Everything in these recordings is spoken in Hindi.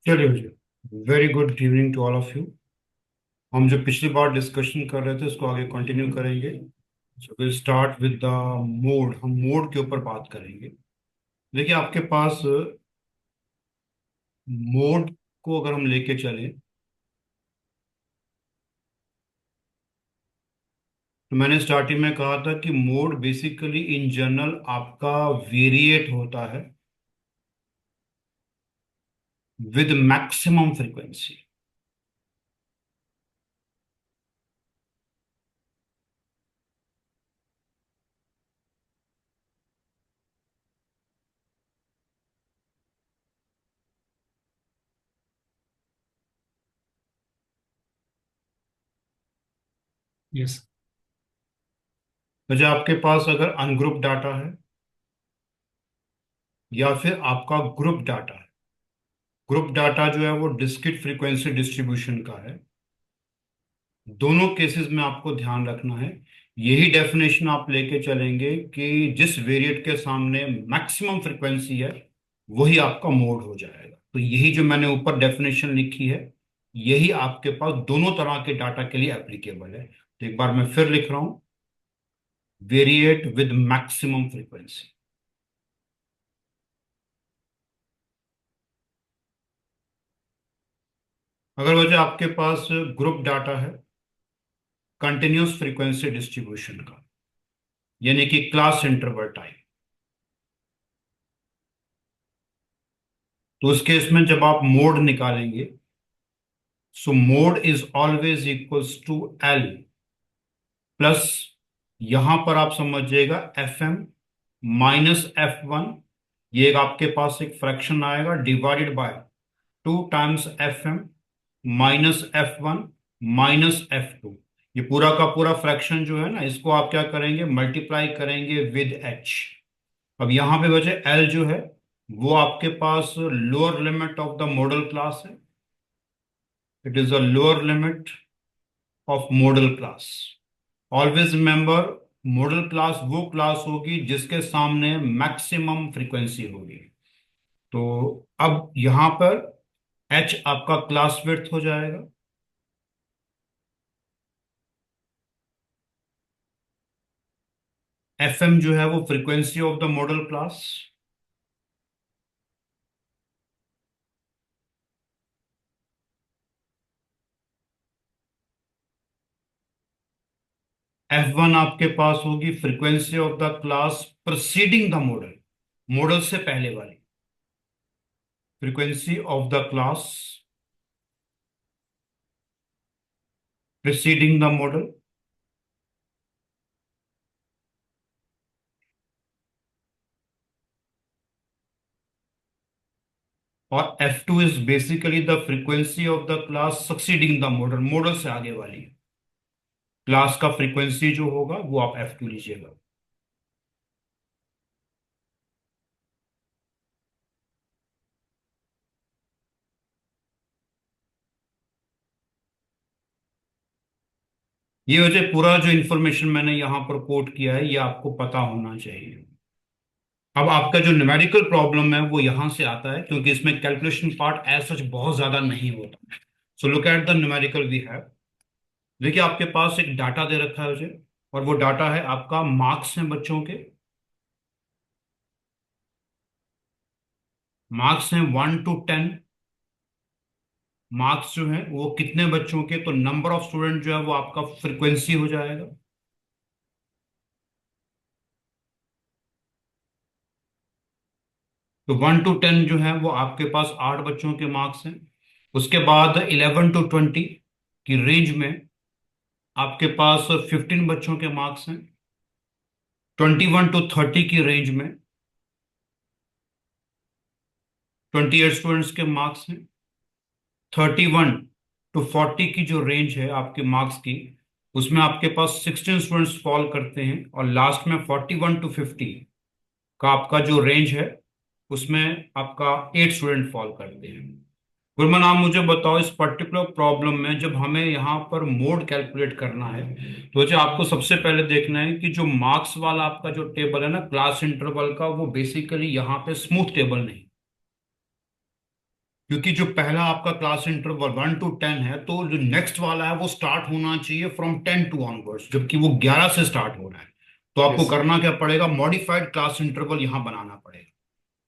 चलिए भैया, very good evening to all of you. हम जो पिछली बार डिस्कशन कर रहे थे उसको आगे कंटिन्यू करेंगे। So will start with the mode. हम मोड के ऊपर बात करेंगे। देखिए, आपके पास मोड को अगर हम लेके चलें तो मैंने स्टार्टिंग में कहा था कि मोड बेसिकली इन जनरल आपका वेरिएट होता है विद मैक्सिमम फ्रीक्वेंसी। यस। तो जो आपके पास अगर अनग्रुप डाटा है या फिर आपका ग्रुप डाटा है, ग्रुप डाटा जो है वो डिस्क्रीट फ्रीक्वेंसी डिस्ट्रीब्यूशन का है। दोनों केसेस में आपको ध्यान रखना है, यही डेफिनेशन आप लेके चलेंगे कि जिस वेरिएट के सामने मैक्सिमम फ्रीक्वेंसी है वही आपका मोड हो जाएगा। तो यही जो मैंने ऊपर डेफिनेशन लिखी है, यही आपके पास दोनों तरह के डाटा के लिए एप्लीकेबल है। तो एक बार मैं फिर लिख रहा हूं, वेरिएट विद मैक्सिमम फ्रीक्वेंसी। अगर वजह आपके पास ग्रुप डाटा है कंटिन्यूस फ्रीक्वेंसी डिस्ट्रीब्यूशन का, यानी कि क्लास इंटरवल टाइप, तो उस केस में जब आप मोड निकालेंगे, so mode is always equals to L plus, यहां पर आप समझिएगा F M minus F one. ये एक आपके पास एक फ्रैक्शन आएगा divided by 2 times F M minus F one minus F two. ये पूरा का पूरा फ्रैक्शन जो है ना, इसको आप क्या करेंगे, मल्टीप्लाई करेंगे विद एच। अब यहां पे बचे एल जो है वो आपके पास lower limit of the modal class है। It is a lower limit of modal class. Always remember, modal class वो क्लास होगी जिसके सामने मैक्सिमम फ्रीक्वेंसी होगी। तो अब यहां पर एच आपका क्लास विड्थ हो जाएगा, एफ एम जो है वो frequency of the modal class, F one आपके पास होगी frequency of the class preceding the modal, modal से पहले वाली frequency of the class preceding the modal. और F2 is basically the frequency of the class succeeding the modal, modal से आगे वाली क्लास का फ्रीक्वेंसी जो होगा वो आप F2 लीजिएगा। ये वजह पूरा जो इन्फॉर्मेशन मैंने यहाँ पर कोट किया है ये आपको पता होना चाहिए। अब आपका जो न्यूमेरिकल प्रॉब्लम है वो यहाँ से आता है, क्योंकि इसमें कैलकुलेशन पार्ट एज सच बहुत ज्यादा नहीं होता। So look at the numerical we have. देखिए, आपके पास एक डाटा दे रखा है मुझे, और वो डाटा है आपका मार्क्स हैं बच्चों के। मार्क्स हैं 1 to 10। मार्क्स जो है वो कितने बच्चों के, तो नंबर ऑफ स्टूडेंट जो है वो आपका फ्रीक्वेंसी हो जाएगा। तो 1 to 10 जो है वो आपके पास 8 बच्चों के मार्क्स हैं। उसके बाद 11 to 20 की रेंज में आपके पास 15 बच्चों के मार्क्स हैं। 21 to 30 की रेंज में 28 स्टूडेंट्स के मार्क्स हैं। 31 to 40 की जो रेंज है आपके मार्क्स की, उसमें आपके पास 16 स्टूडेंट्स फॉल करते हैं। और लास्ट में 41 to 50 का आपका जो रेंज है उसमें आपका 8 स्टूडेंट फॉल करते हैं। गुरमान, आप मुझे बताओ, इस पर्टिकुलर प्रॉब्लम में जब हमें यहाँ पर मोड कैलकुलेट करना है तो जो आपको सबसे पहले देखना है कि जो मार्क्स वाला आपका जो टेबल है ना क्लास इंटरवल का, वो बेसिकली यहाँ पे स्मूथ टेबल नहीं। क्योंकि जो पहला आपका क्लास इंटरवल 1 to 10 है, तो जो नेक्स्ट वाला है वो स्टार्ट होना चाहिए फ्रॉम 10 to ऑनवर्ड्स, जबकि वो 11 से स्टार्ट हो रहा है। तो आपको यस। करना क्या पड़ेगा, मॉडिफाइड क्लास इंटरवल यहां बनाना पड़ेगा।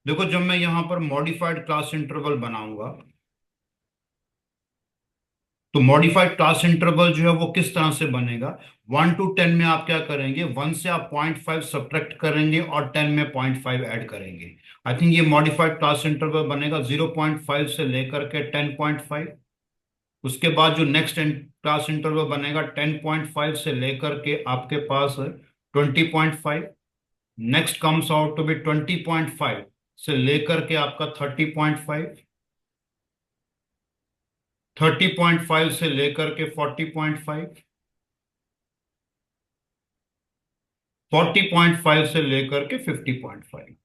देखो जब मैं यहां पर मॉडिफाइड क्लास इंटरवल बनाऊंगा, तो मॉडिफाइड क्लास इंटरवल जो है वो किस तरह से बनेगा, 1 to 10 में आप क्या करेंगे, 1 से आप 0.5 सब्ट्रैक्ट करेंगे और 10 में 0.5 ऐड करेंगे। आई थिंक ये मॉडिफाइड क्लास इंटरवल बनेगा 0.5 से लेकर के 10.5। उसके बाद जो नेक्स्ट क्लास इंटरवल बनेगा 10.5 से लेकर के आपके पास 20.5। Next comes out to be 20.5 से लेकर के आपका 30.5। 30.5 से लेकर के 40.5। 40.5 से लेकर के 50.5।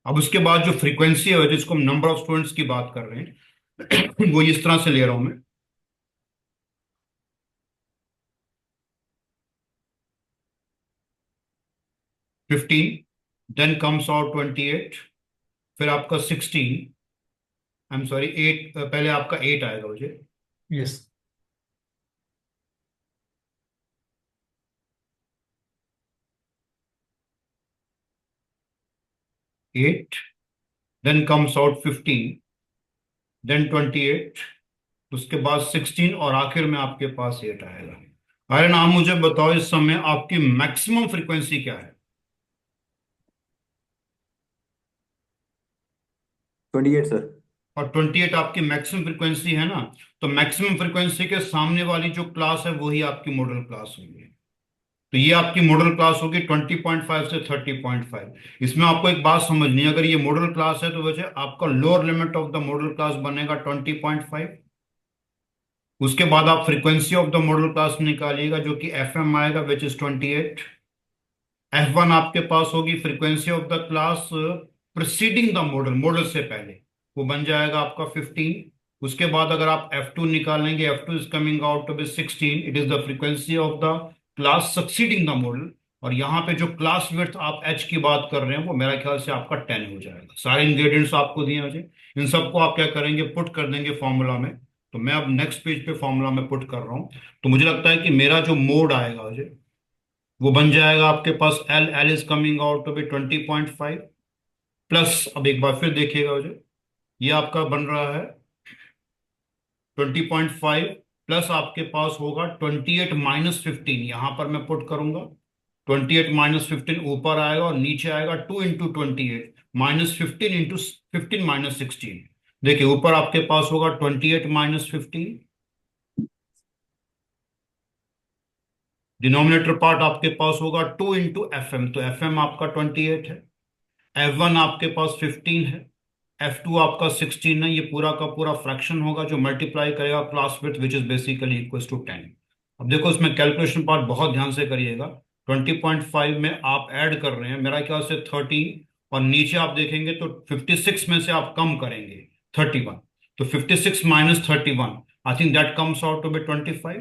अब उसके बाद जो फ्रीक्वेंसी है जिसको हम नंबर ऑफ स्टूडेंट्स की बात कर रहे हैं वो इस तरह से ले रहा हूं मैं, 15, देन कम्स आउट 28, फिर आपका 16, आई एम सॉरी 8, पहले आपका 8 आएगा मुझे, yes. 8, then comes out 15, then 28, उसके बाद 16 और आखिर में आपके पास 8 आएगा। अरे नाम मुझे बताओ इस समय आपकी मैक्सिमम फ्रीक्वेंसी क्या है। 28 सर। और 28 आपकी मैक्सिमम फ्रीक्वेंसी है ना, तो मैक्सिमम फ्रीक्वेंसी के सामने वाली जो क्लास है वही आपकी मॉडल क्लास होगी। तो ये आपकी मॉडल क्लास होगी 20.5 से 30.5। इसमें आपको एक बात समझनी है, अगर ये मॉडल क्लास है तो वैसे आपका lower limit of the modal class बनेगा 20.5। उसके बाद आप frequency of the modal class निकालिएगा जो कि एफ एम आएगा विच इज 28। F1 आपके पास होगी frequency of the class preceding the modal, modal से पहले, वो बन जाएगा आपका 15। उसके बाद अगर आप F2 निकालेंगे, F2 is coming out to be 16, it is the frequency of the class succeeding the modal. और यहाँ पे जो क्लास विड्थ आप H की बात कर रहे हैं वो मेरा ख्याल से आपका 10 हो जाएगा। सारे इंग्रेडिएंट्स आपको दिए हैं मुझे, इन सबको आप क्या करेंगे, पुट कर देंगे फॉर्मूला में। तो मैं अब नेक्स्ट पेज पे फॉर्मूला में पुट कर रहा हूँ। तो मुझे लगता है कि मेरा जो मोड आएगा मुझे, वो बन जाएगा आपके पास L L is coming out to be 20.5 plus, अब एक बार फिर देखिएगा मुझे, ये आपका बन रहा है 20.5 प्लस आपके पास होगा 28 - 15, यहां पर मैं पुट करूंगा 28 - 15 ऊपर आएगा और नीचे आएगा 2 × 28 -15 × 15 - 16। देखिए ऊपर आपके पास होगा 28 - 15, डिनोमिनेटर पार्ट आपके पास होगा 2 × FM, तो FM आपका 28 है, F1 आपके पास 15 है, F2 आपका 16 है। ये पूरा का पूरा फ्रैक्शन होगा जो मल्टीप्लाई करेगा class width which is basically equal to 10। अब देखो इसमें कैलकुलेशन पार्ट बहुत ध्यान से करिएगा। 20.5 में आप ऐड कर रहे हैं मेरा ख्याल से 13, और नीचे आप देखेंगे तो 56 में से आप कम करेंगे 31, तो 56 - 31, I think that comes out to be 25।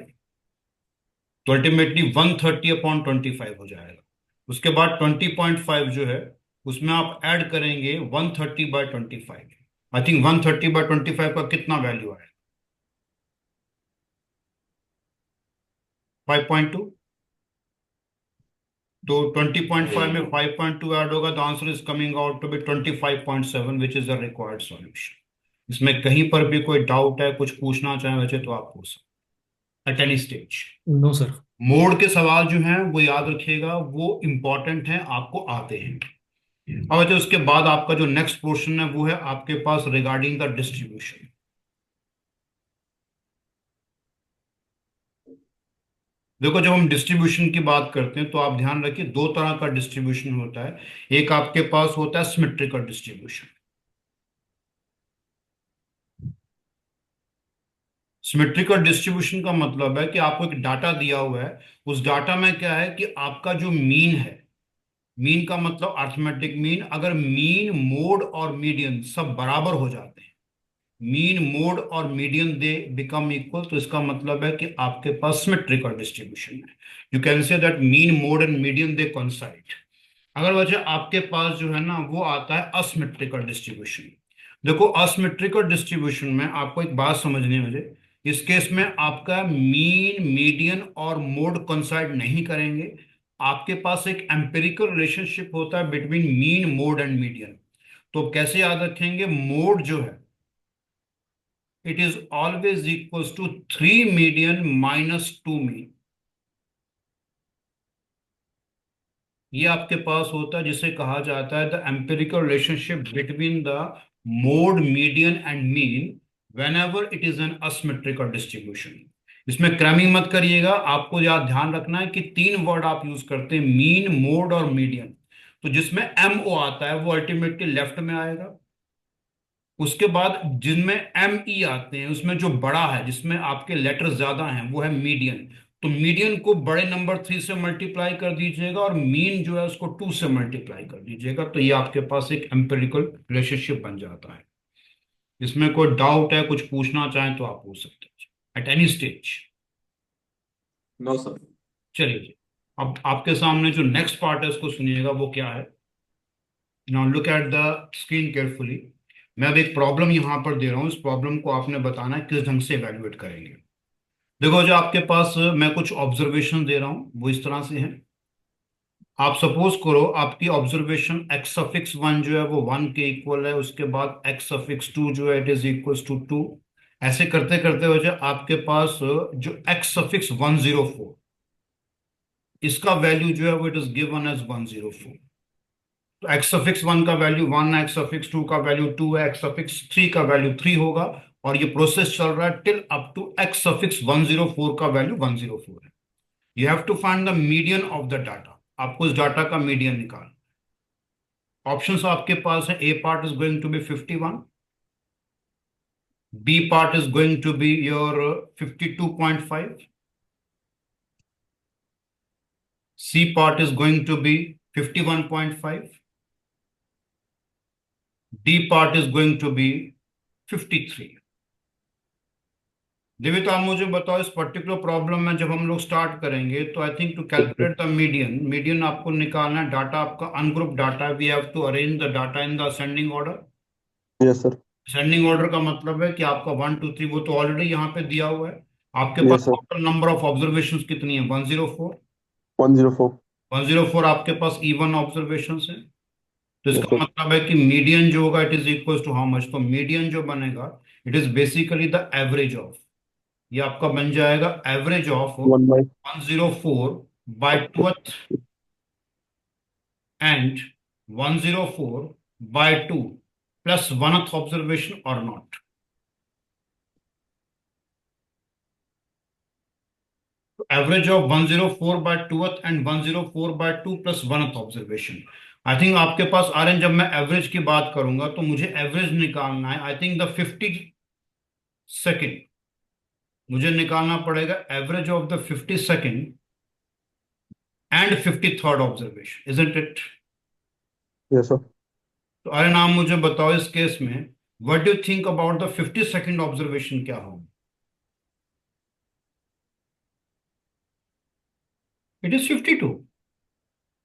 तो अल्टीमेटली 130/25 हो जाएगा। उसके बाद 20.5 जो है उसमें आप ऐड करेंगे 130/25। आई थिंक 130/25 का कितना वैल्यू आएगा, 5.2। तो 20.5 में 5.2 ऐड होगा, the answer is coming out to be 25.7 which is the required solution. इसमें कहीं पर भी कोई डाउट है, कुछ पूछना चाहें वैसे तो आप पूछ सकते at any stage. No sir. Mode के सवाल जो हैं वो याद रखिएगा, वो इंपॉर्टेंट हैं, आपको आते हैं। अब अच्छा उसके बाद आपका जो नेक्स्ट पोर्शन है वो है आपके पास रिगार्डिंग द डिस्ट्रीब्यूशन। देखो जब हम डिस्ट्रीब्यूशन की बात करते हैं तो आप ध्यान रखिए दो तरह का डिस्ट्रीब्यूशन होता है। एक आपके पास होता है सिमेट्रिकल डिस्ट्रीब्यूशन। सिमेट्रिकल डिस्ट्रीब्यूशन का मतलब है कि आपको एक डाटा दिया हुआ है, उस डाटा में क्या है कि आपका जो मीन है, मीन का मतलब अर्थमेटिक मीन, अगर मीन मोड और मीडियन सब बराबर हो जाते हैं, मीन मोड और मीडियन दे बिकम इक्वल, तो इसका मतलब है कि आपके पास सिमेट्रिकल डिस्ट्रीब्यूशन है। You can say that mean mode and median they coincide. अगर वजह आपके पास जो है ना वो आता है असिमेट्रिकल डिस्ट्रीब्यूशन। देखो असिमेट्रिकल डिस्ट्रीब्यूशन में आपको एक बात समझनी है मुझे। इस केस में आपका मीन मीडियन और मोड कोइंसाइड नहीं करेंगे। आपके पास एक एम्पिरिकल रिलेशनशिप होता है between mean mode and median. तो कैसे याद रखेंगे, मोड जो है it is always equals to 3 median -2 mean. ये आपके पास होता है जिसे कहा जाता है the empirical relationship between the mode median and mean whenever it is an asymmetrical distribution. इसमें क्रैमिंग मत करिएगा, आपको याद ध्यान रखना है कि 3 वर्ड आप यूज करते हैं, मीन मोड और मीडियन। तो जिसमें एम ओ आता है वो अल्टीमेटली लेफ्ट में आएगा। उसके बाद जिनमें एम ई आते हैं उसमें जो बड़ा है जिसमें आपके लेटर ज्यादा हैं वो है मीडियन। तो मीडियन को बड़े नंबर 3 से मल्टीप्लाई कर दीजिएगा और मीन जो है उसको 2 से मल्टीप्लाई कर दीजिएगा, तो ये आपके पास एक एम्पिरिकल रिलेशनशिप बन जाता है। इसमें कोई डाउट है, कुछ पूछना चाहें तो आप पूछ सकते हैं at any stage. No sir. चलिए जी, अब आपके सामने जो नेक्स्ट पार्ट है उसको सुनिएगा, वो क्या है। Now look at the screen carefully. मैं अब एक प्रॉब्लम यहां पर दे रहा हूं, इस प्रॉब्लम को आपने बताना है किस ढंग से एवेल्युएट करेंगे। देखो जो आपके पास मैं कुछ ऑब्जर्वेशन दे रहा हूं वो इस तरह से हैं। आप सपोज करो आपकी ऑब्जर्वेशन एक्स सफिक्स 1 जो है वो 1 के इक्वल है, उसके बाद एक्स सफिक्स 2 जो है इट इज इक्वल टू 2। ऐसे करते करते हो जाए आपके पास जो एक्स सफिक्स 104, इसका वैल्यू जो है वो इट इज गिवन एज 104। तो एक्स सफिक्स 1 का वैल्यू 1 है, एक्स सफिक्स 2 का वैल्यू 2 है, एक्स सफिक्स 3 का वैल्यू 3 होगा। और ये प्रोसेस चल रहा है till up to X suffix 104 का वैल्यू 104 है। You have to find the median of the data. आपको इस डाटा का मीडियन निकाल। ऑप्शंस आपके पास है, A part is going to be 51, B part is going to be your 52.5, C part is going to be 51.5, D part is going to be 53। Devi तो आप मुझे बताओ इस पर्टिकुलर प्रॉब्लम में जब हम लोग स्टार्ट करेंगे तो I think to calculate the median, median आपको निकालना है। डाटा आपका अनग्रुप डाटा है, we have to arrange the data in the ascending order. Yes sir. Ascending order का मतलब है कि आपका 1 2 3 वो तो ऑलरेडी यहाँ पे दिया हुआ है। आपके पास yes sir. Total number of observation कितनी है, 104। 104। 104 आपके पास इवन ऑब्जर्वेशन है। तो यस इसका सर। मतलब है कि मीडियन जो होगा it is equal to how much, तो मीडियन जो बनेगा it is basically the average of, ये आपका बन जाएगा average of 1 by 104/2 and 104/2 plus 1th observation और not. Average of 104/2 and 104/2 plus 1th observation. I think आपके पास आ रहे हैं, जब मैं एवरेज की बात करूंगा तो मुझे एवरेज निकालना है। आई थिंक द 52nd मुझे निकालना पड़ेगा, average of the 52nd and 53rd observation, isn't it. Yes sir. तो अरे नाम मुझे बताओ इस केस में what do think about the 52nd observation क्या होगा। It is 52।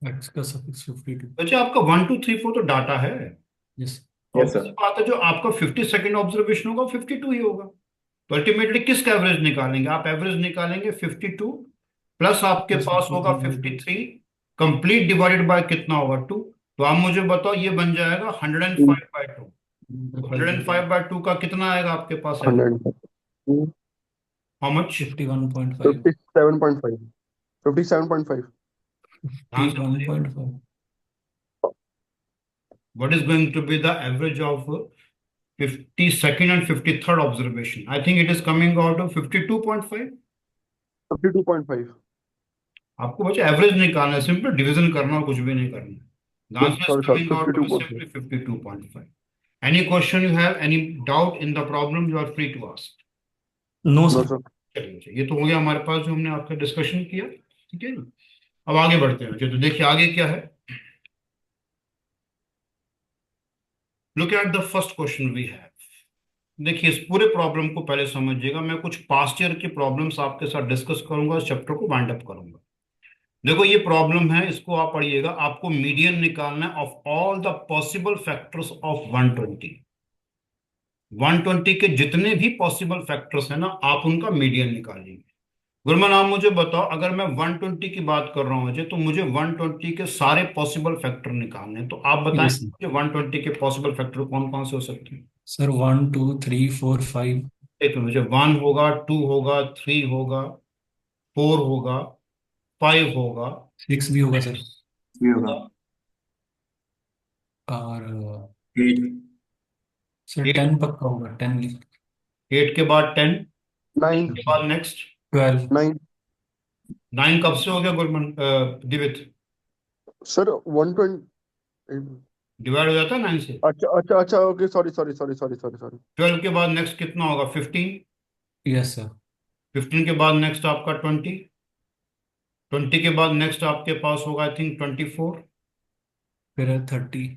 एक्स का सफिक्स 52। बच्चे आपका 1 2 3 4 तो डाटा है। यस। तो यस obvious सी सर। बात है जो आपका 52nd ऑब्जर्वेशन होगा 52 ही होगा। तो अल्टीमेटली किसका एवरेज निकालेंगे आप, एवरेज निकालेंगे 52 प्लस आपके प्लस पास होगा 53 कंप्लीट डिवाइडेड बाय कितना होगा 2। तो आप मुझे बताओ ये बन जाएगा 105/2। 105/2 का कितना आएगा आपके पास एवरेज, 100। How much. 51.5। 57.5। 57.5। ध्यान से बताइए 51.5। What is going to be the average of 52nd and 53rd observation। I think it is coming out of 52.5। 52.5। आपको बच्चे एवरेज निकालना है, सिंपल डिवीजन करना और कुछ भी नहीं करना। The yes answer is sorry sir, coming out to be 52.5। simply 52.5। Any question you have, any doubt in the problem, you are free to ask। No no sir. Sir. चलिए ये तो हो गया हमारे पास जो हमने आपका डिस्कशन किया, ठीक है ना। अब आगे बढ़ते हैं। तो देखिए आगे क्या है, look at the first question we have. देखिए इस पूरे प्रॉब्लम को पहले समझिएगा, मैं कुछ पास्ट ईयर की प्रॉब्लम्स आपके साथ डिस्कस करूंगा, इस चैप्टर को वाइंड अप करूंगा। देखो ये प्रॉब्लम है, इसको आप पढ़िएगा, आपको मीडियन निकालना है of all the possible factors of 120। 120 के जितने भी पॉसिबल फैक्टर्स हैं ना, आप उनका मीडियन निकालिए। गुरमान, आप मुझे बताओ, अगर मैं 120 की बात कर रहा हूँ मुझे, तो मुझे 120 के सारे पॉसिबल फैक्टर निकालने हैं, तो आप बताएं यस मुझे 120 के पॉसिबल फैक्टर कौन कौन से हो सकते हैं। सर, 1 2 3 4 5। एक तो मुझे 1 होगा, 2 होगा, 3 होगा, 4 होगा, 5 होगा, 6 भी होगा सर। भी होगा। और 8। सर 10 पक्का होगा, 10 लिख। 8 के बाद 10, नाइन के बाद नेक्स्ट 12। नाइन 9 कब से हो गया गुरमान, दिवित? सर 120। डिवाइड हो जाता है 9 से। अच्छा अच्छा अच्छा, okay, sorry sorry sorry sorry sorry sorry. 12 के बाद नेक्स्ट कितना होगा? 15। Yes sir. 15 के बाद नेक्स्ट आपका 20। 20 के बाद नेक्स्ट आपके पास होगा आई थिंक 24। फिर है 30।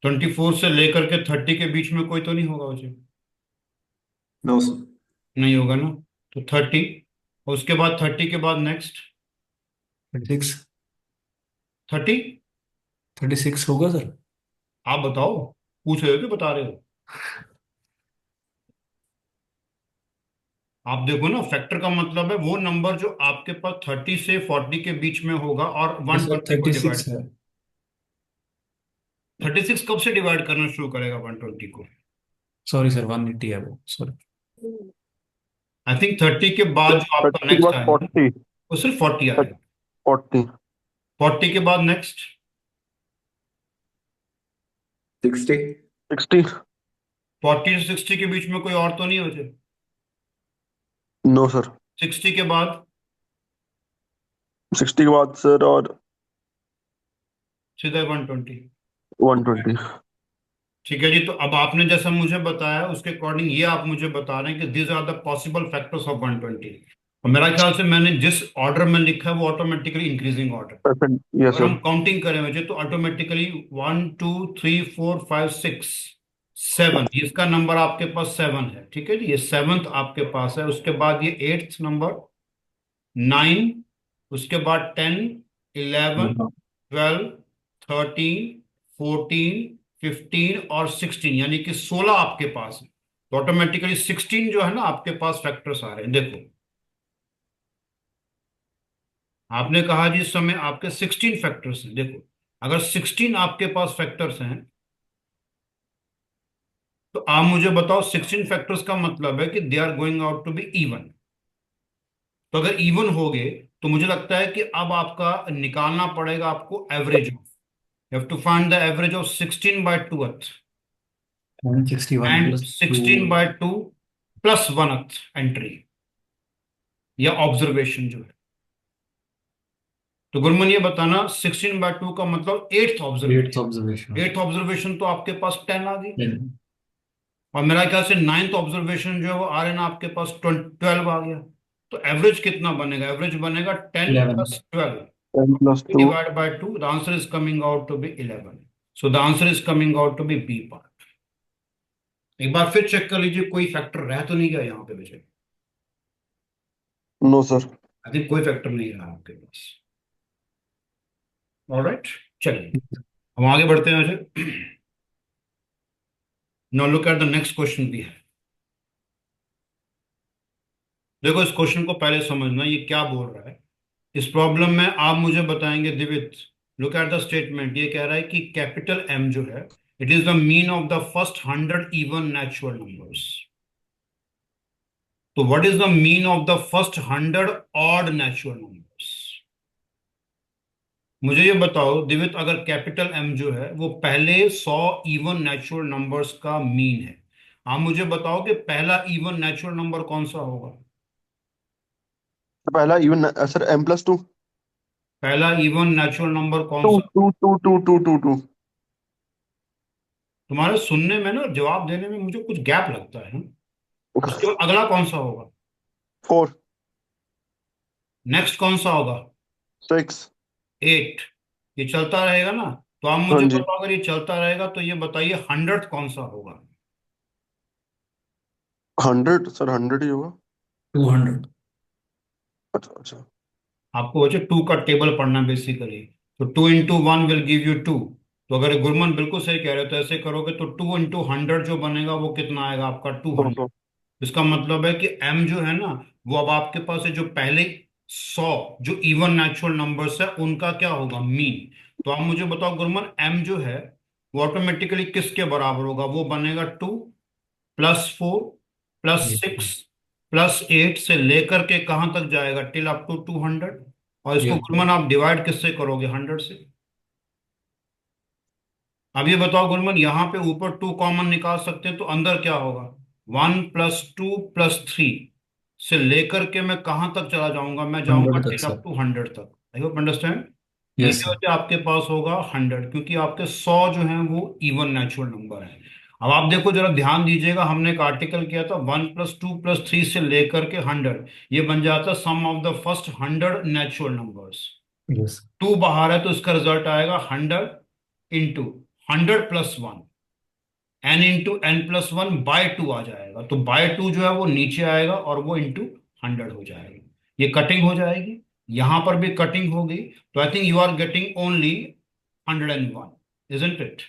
24 से लेकर के 30 के बीच में कोई तो नहीं होगा मुझे? No sir. नहीं होगा ना। तो 30, उसके बाद 30 के बाद नेक्स्ट 36। 30। 36 होगा सर। आप बताओ, पूछ रहे हो कि बता रहे हो? आप देखो ना, फैक्टर का मतलब है वो नंबर जो आपके पास 30 से 40 के बीच में होगा और यस सर, 120 को 36 डिवाइड। है। 36 कब से डिवाइड करना शुरू करेगा 120 को? सॉरी सर, 180 है वो, सॉरी। आई थिंक 30 के बाद जो आपका 30 नेक्स्ट was आएगा ना, 40। वो सिर्फ 40 आएगा। 40। 40 के बाद नेक्स्ट 60। 60। 40 से 60 के बीच में कोई और तो नहीं हो जाए? No sir. 60 के बाद 60 के बाद सर और सीधा 120। 120। ठीक है जी, तो अब आपने जैसा मुझे बताया उसके अकॉर्डिंग ये आप मुझे बता रहे हैं कि these are the possible factors of 120। और मेरा ख्याल से मैंने जिस ऑर्डर में लिखा है वो automatically increasing order. Percent, yes अगर हम सर। काउंटिंग करें मुझे तो ऑटोमेटिकली 1 2 3 4 5 6 7, इसका नंबर आपके पास 7 है, ठीक है जी, ये 7th आपके पास है। उसके बाद ये 8th नंबर, 9, उसके बाद 10, 11, 12, 13, 14, 15 और 16, यानी कि 16 आपके पास है। तो ऑटोमेटिकली 16 जो है ना आपके पास फैक्टर्स आ रहे हैं। देखो, आपने कहा जी इस समय आपके 16 फैक्टर्स हैं। देखो, अगर 16 आपके पास फैक्टर्स हैं तो आप मुझे बताओ 16 फैक्टर्स का मतलब है कि they are going out to be even. तो अगर इवन हो गए तो मुझे लगता है कि अब आपका निकालना पड़ेगा आपको average of, you have to find the average of 16 by 2th 61 and plus 16 by 2 plus 1th entry या ऑब्जर्वेशन जो है। तो गुरमन ये बताना, 16/2 का मतलब 8th 8th observation. Observation. 8th observation तो आपके पास 10 आ गई। और मेरा ख्याल से 9th ऑब्जर्वेशन जो है वो आ रहे ना आपके पास 12 आ गया। तो एवरेज कितना बनेगा? एवरेज बनेगा 10 11। Plus 12 10+2। Divide by 2। The answer is coming out to be 11। So the answer is coming out to be B part. एक बार फिर चेक कर लीजिए कोई फैक्टर रह तो नहीं गया यहाँ पे मुझे। No sir. आई थिंक कोई फैक्टर नहीं रहा आपके पास। ऑलराइट, चलिए हम आगे बढ़ते हैं मुझे। Now look at the next question भी है। देखो इस क्वेश्चन को पहले समझना ये क्या बोल रहा है। इस प्रॉब्लम में आप मुझे बताएंगे Divit, look at the statement. ये कह रहा है कि कैपिटल एम जो है, it is the mean of the first 100 even natural numbers. तो what is the mean of the first 100 odd natural numbers? मुझे ये बताओ दिवित, अगर कैपिटल एम जो है वो पहले 100 इवन नेचुरल नंबर्स का मीन है, आप मुझे बताओ कि पहला इवन नेचुरल नंबर कौन सा होगा? पहला इवन सर M+2। पहला इवन नेचुरल नंबर कौन टू सा? Two two two two two two. तुम्हारे सुनने में ना और जवाब देने में मुझे कुछ गैप लगता है ना? उसके बाद अगला कौन सा होगा? 4। नेक्स्ट कौन सा होगा? 6। 8। ये चलता रहेगा ना? तो आप हाँ मुझे जी। बताओ, अगर ये चलता रहेगा तो ये बताइए 100th कौन सा होगा? 100 सर, 100 ही होगा। 200। अच्छा अच्छा। आपको बच्चे टू का टेबल पढ़ना बेसिकली। तो 2 into 1 विल गिव यू 2। तो अगर गुरमन बिल्कुल सही कह रहे हो तो ऐसे करोगे तो 2 into 100 जो बनेगा वो कितना आएगा आपका, 200। 200। इसका मतलब है कि m जो है ना, वो अब आपके पास है जो पहले 100 जो इवन नेचुरल नंबर्स है उनका क्या होगा, मीन। तो आप मुझे बताओ गुरमन, m जो है वो ऑटोमेटिकली किसके बराबर होगा, वो बनेगा 2 + 4 +6 +8 से लेकर के कहां तक जाएगा, टिल अप टू 200। और इसको यस गुरमन आप डिवाइड किससे करोगे, 100 से। अब ये बताओ गुरमन, यहाँ पे ऊपर 2 कॉमन निकाल सकते हैं तो अंदर क्या होगा, 1 + 2 + 3 से लेकर के मैं कहां तक चला जाऊंगा, मैं जाऊंगा 100 तक टिल अप सर। टू 100 तक। I hope understand. यस नीचे सर। होते आपके पास होगा 100, क्योंकि आपके 100 जो है वो इवन नेचुरल नंबर है। अब आप देखो जरा ध्यान दीजिएगा, हमने एक आर्टिकल किया था 1 + 2 + 3 से लेकर के 100, ये बन जाता sum of the first 100 natural numbers. Yes 2 बाहर है तो इसका रिजल्ट आएगा 100 × 100 + 1, n × n+1/2 आ जाएगा। तो बाय टू जो है वो नीचे आएगा और वो इंटू 100 हो जाएगी। ये कटिंग हो जाएगी, यहां पर भी कटिंग होगी। तो I think you are getting only 101, isn't it.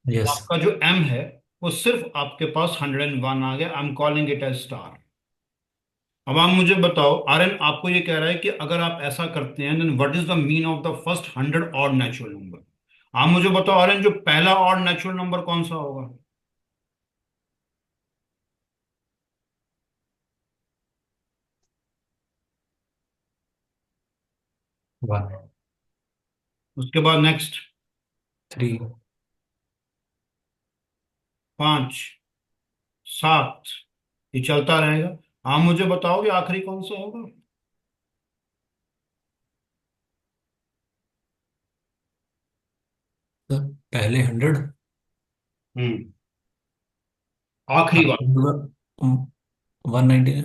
Yes. आपका जो m है वो सिर्फ आपके पास 101 आ गया। I am calling it as star. अब आप मुझे बताओ आर्यन, आपको ये कह रहा है कि अगर आप ऐसा करते हैं then what is the mean of the first 100 odd natural number. आप मुझे बताओ आर्यन, जो पहला ऑड नेचुरल नंबर कौन सा होगा। वन। उसके बाद नेक्स्ट 3। 5, 7, ये चलता रहेगा। आप मुझे बताओगे आखिरी कौन सा होगा। सर पहले 100। हम्म, आखिरी वाला। 190।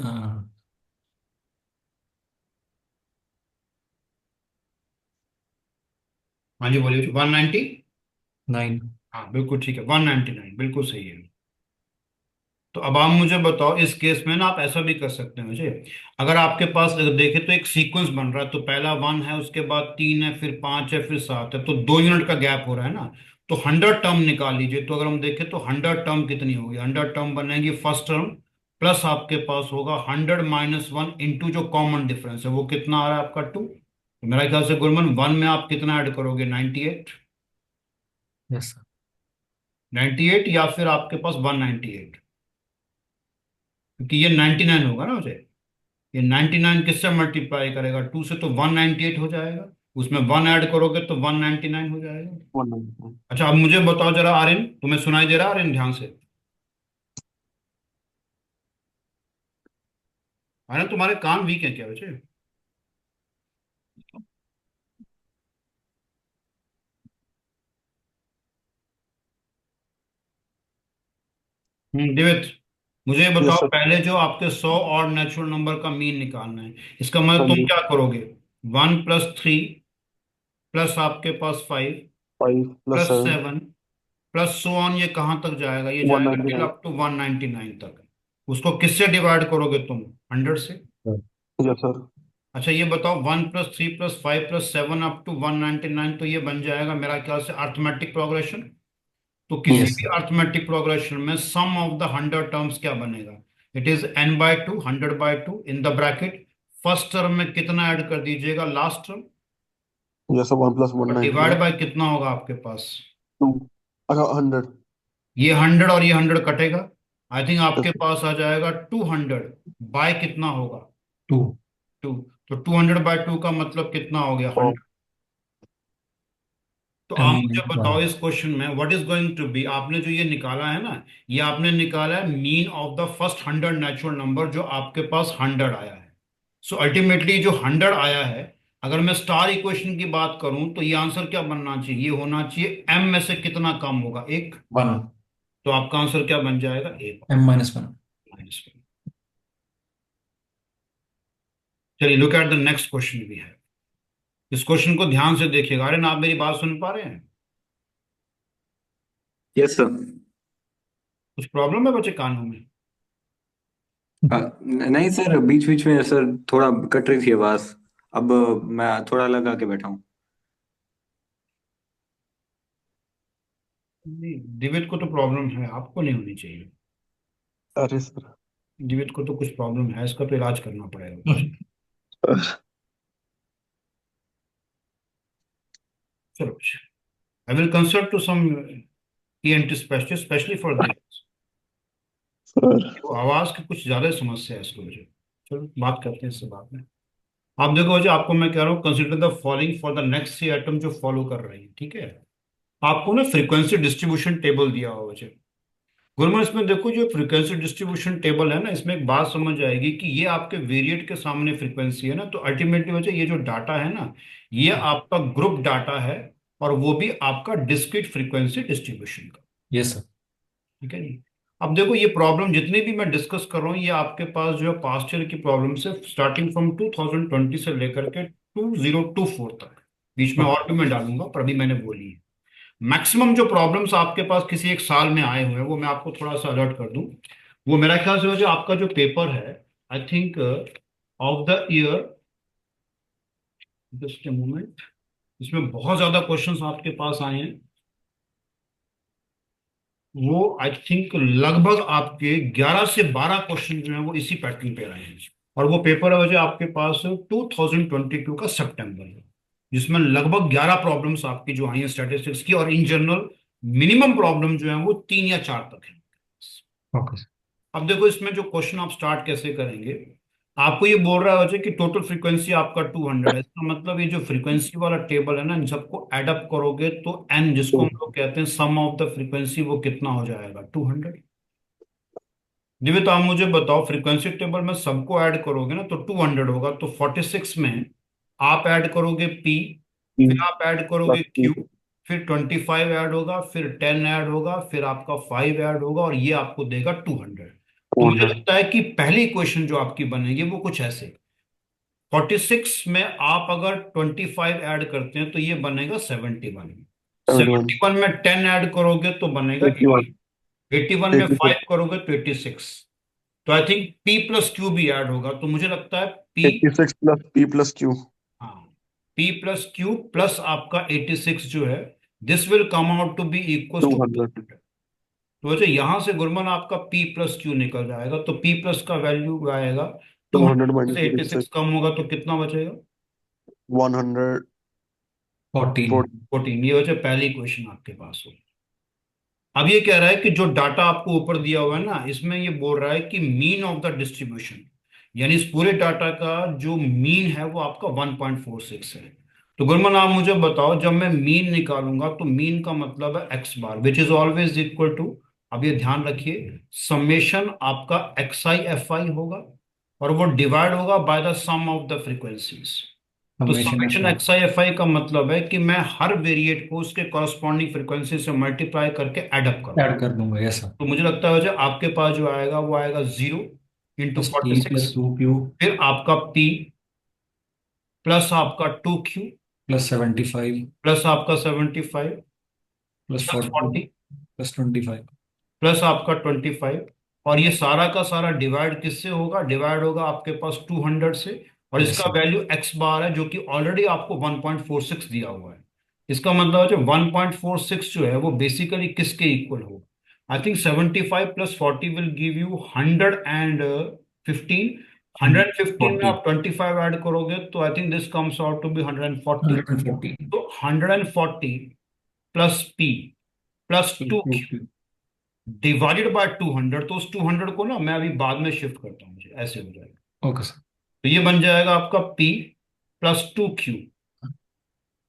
हाँ जी बोलिए, 190। 9। हाँ बिल्कुल ठीक है, 199 बिल्कुल सही है। तो अब आप मुझे बताओ, इस केस में ना आप ऐसा भी कर सकते हैं मुझे, अगर आपके पास अगर देखें तो एक सीक्वेंस बन रहा है, तो पहला 1 है, उसके बाद 3 है, फिर 5 है, फिर 7 है, तो 2 यूनिट का गैप हो रहा है ना। तो 100 टर्म निकाल लीजिए। तो अगर हम देखें तो 100 टर्म कितनी होगी, 100 टर्म बनेगी फर्स्ट टर्म प्लस आपके पास होगा 100 - 1 इंटू जो कॉमन डिफरेंस है वो कितना आ रहा है आपका 2। तो मेरा ख्याल से गुरमन 1 में आप कितना ऐड करोगे, 98। Yes sir. 98 या फिर आपके पास 198, क्योंकि ये 99 होगा ना मुझे। ये 99 किससे मल्टीप्लाई करेगा, 2 से, तो 198 हो जाएगा। उसमें 1 ऐड करोगे तो 199 हो जाएगा। 199। अच्छा अब मुझे बताओ जरा आर्यन, तुम्हें सुनाई दे रहा है आर्यन, ध्यान से। आर्यन तुम्हारे कान वीक है क्या बच्चे। दिवित, मुझे ये यस बताओ, सर। पहले जो आपके 100 और नेचुरल नंबर का मीन निकालना है, इसका मतलब हाँ तुम जी। क्या करोगे, 1 + 3 प्लस आपके पास 5 5 + प्लस 7। 7 प्लस सो ऑन, ये कहां तक जाएगा, ये जाएगा टिल 199। अप टू 199 तक। उसको किससे डिवाइड करोगे तुम, 100 से। Yes sir. अच्छा ये बताओ, 1 + 3 + 5 + 7 अप टू 199, तो ये बन जाएगा मेरा ख्याल से अर्थमेटिक प्रोग्रेशन। तो किसी यस भी सर। अर्थमेटिक प्रोग्रेशन में सम ऑफ द 100 टर्म्स क्या बनेगा, it is n/2, 100/2 in the bracket. First term में कितना ऐड कर दीजिएगा, लास्ट टर्म, यस सर। 1 + और 199। डिवाइड बाय कितना होगा आपके पास। 2। अच्छा 100। ये 100 और ये 100 कटेगा। आई थिंक यस आपके सर। पास आ जाएगा 200 बाय कितना होगा, 2। 2। तो 200/2 का मतलब कितना हो गया, और 100। तो एम आप मुझे बताओ 1। इस क्वेश्चन में what is going to be, आपने जो ये निकाला है ना, ये आपने निकाला है mean of the first 100 natural number जो आपके पास 100 आया है। सो अल्टीमेटली जो 100 आया है, अगर मैं स्टार इक्वेशन की बात करूं तो ये आंसर क्या बनना चाहिए, ये होना चाहिए m में से कितना कम होगा, 1। 1। तो आपका आंसर क्या बन जाएगा, एक m-1। -1। चलिए look at the next question भी है। इस क्वेश्चन को ध्यान से देखिएगा। अरे ना, आप मेरी बात सुन पा रहे हैं, यस सर। कुछ प्रॉब्लम है बच्चे कानों में। नहीं सर, बीच बीच में सर थोड़ा कट रही थी आवाज। अब मैं थोड़ा लगा के बैठा हूँ। नहीं, दिव्य को तो प्रॉब्लम है, आपको नहीं होनी चाहिए। अरे सर। दिव्य को तो कुछ प्रॉब्लम है, इसका तो इलाज करना पड़ेगा कुछ। चलो, I will consult to some ENT specialist specially for this. Sir. तो आवाज की कुछ ज्यादा समस्या है इसको वजह। चलो बात करते हैं इससे बाद में। आप देखो वजह, आपको मैं कह रहा हूँ consider the following for the next 3 item जो फॉलो कर रहे हैं, ठीक है। आपको ना फ्रीक्वेंसी डिस्ट्रीब्यूशन टेबल दिया हुआ वजह। गुरुमान इसमें देखो, जो फ्रीक्वेंसी डिस्ट्रीब्यूशन टेबल है ना, इसमें एक बात समझ आएगी कि ये आपके वेरिएट के सामने फ्रीक्वेंसी है ना, तो अल्टीमेटली वजह ये जो डाटा है ना, ये आपका ग्रुप डाटा है, और वो भी आपका डिस्क्रीट फ्रीक्वेंसी डिस्ट्रीब्यूशन का। Yes sir. ठीक है जी। अब देखो, ये प्रॉब्लम जितनी भी मैं डिस्कस कर रहा हूँ, ये आपके पास जो है पास्ट ईयर की प्रॉब्लम से स्टार्टिंग फ्रॉम 2020 से लेकर के 2024 तक, बीच में और भी मैं डालूंगा, पर अभी मैंने बोली है। मैक्सिमम जो प्रॉब्लम्स आपके पास किसी एक साल में आए हुए हैं, वो मैं आपको थोड़ा सा अलर्ट कर दूं। वो मेरा ख्याल से वो जो आपका जो पेपर है, I think of the year, just a moment, इसमें बहुत ज्यादा क्वेश्चंस आपके पास आए हैं। वो आई थिंक लगभग आपके 11 से 12 क्वेश्चन जो है वो इसी पैटर्न पे आए हैं। और वो पेपर है वजह आपके पास 2022 का सितंबर में, जिसमें लगभग 11 प्रॉब्लम्स आपकी जो आई हैं स्टैटिस्टिक्स की, और इन जनरल मिनिमम प्रॉब्लम जो है वो 3 या 4 तक है। Okay sir. अब देखो, इसमें जो क्वेश्चन आप स्टार्ट कैसे करेंगे, आपको ये बोल रहा है वजह कि टोटल फ्रीक्वेंसी आपका 200 है। इसका मतलब ये जो फ्रीक्वेंसी वाला टेबल है ना, इन सबको एड अप करोगे तो एन, जिसको हम लोग कहते हैं सम ऑफ द फ्रीक्वेंसी, वो कितना हो जाएगा? 200। दिव्य, तो आप मुझे बताओ, फ्रीक्वेंसी टेबल में सबको ऐड करोगे ना तो 200 होगा, तो 46 में आप ऐड करोगे पी, फिर आप ऐड प्लस करोगे टू। क्यू, फिर 25 ऐड होगा, फिर 10 ऐड होगा, फिर आपका 5 ऐड होगा, और ये आपको देगा 200। तो मुझे 200। लगता है कि पहली इक्वेशन जो आपकी बनेगी वो कुछ ऐसे, 46 में आप अगर 25 ऐड करते हैं तो ये बनेगा 71। 71। 71 में 10 ऐड करोगे तो बनेगा 81। 80। 81 में 86। 5 करोगे तो 86। तो I think P plus Q भी ऐड होगा, तो मुझे लगता है P, 86 plus P plus Q. हाँ, P प्लस क्यू प्लस आपका 86 जो है, this will come out to be equal to 200। 200। तो वैसे यहां से गुरमन आपका P प्लस क्यू निकल जाएगा, तो P प्लस का वैल्यू आएगा 200 200 माइनस से 86 86। कम होगा तो कितना बचेगा? 114। 14। 14। ये वजह पहली क्वेश्चन आपके पास हो। अब ये कह रहा है कि जो डाटा आपको ऊपर दिया हुआ है ना, इसमें ये बोल रहा है कि मीन ऑफ द डिस्ट्रीब्यूशन, यानी इस पूरे डाटा का जो मीन है वो आपका 1.46 है। तो गुरमन आप मुझे बताओ, जब मैं मीन निकालूंगा तो मीन का मतलब है x bar, which is always equal to, अब ये ध्यान रखिए, समेशन आपका एक्स आई एफ आई होगा, और वो डिवाइड होगा by the sum of the frequencies. तो summation summation F X I F I का मतलब है कि मैं हर वेरिएट को उसके कॉरस्पॉन्डिंग फ्रीक्वेंसी से मल्टीप्लाई करके एड अप करूंगा। ऐड कर दूंगा। Yes sir. तो मुझे लगता है वजह आपके पास जो आएगा वो आएगा 0 into plus forty P six plus 2 Q फिर आपका P प्लस आपका 2Q प्लस 75 प्लस आपका 75 प्लस प्लस 40 40 प्लस 25। प्लस आपका 25। और ये सारा का सारा डिवाइड किससे होगा? डिवाइड होगा आपके पास 200 से, और यस इसका सर। वैल्यू एक्स बार है, जो कि ऑलरेडी आपको 1.46 दिया हुआ है। इसका मतलब है जो 1.46 जो है वो बेसिकली किसके इक्वल होगा? आई थिंक 75 प्लस 40 विल गिव यू 115। 115 में 40। आप 25 ऐड करोगे तो I think this comes out to be 140। 140 तो 140 plus P plus plus 2Q 2 Q. Divided by 200, तो उस 200 को ना मैं अभी बाद में शिफ्ट करता हूँ, मुझे ऐसे हो जाएगा। Okay sir. तो ये बन जाएगा आपका P plus 2Q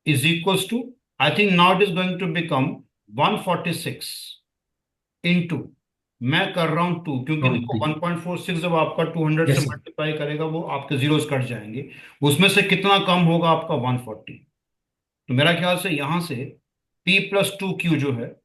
is equals to, I think now it is going to become 146 into, मैं कर रहा हूं 2, क्योंकि देखो 20। 1.46 जब आपका 200 से यस सर। मल्टीप्लाई करेगा वो आपके जीरोस कट जाएंगे, उसमें से कितना कम होगा? आपका 140। तो मेरा ख्याल से यहां से P प्लस 2Q जो है,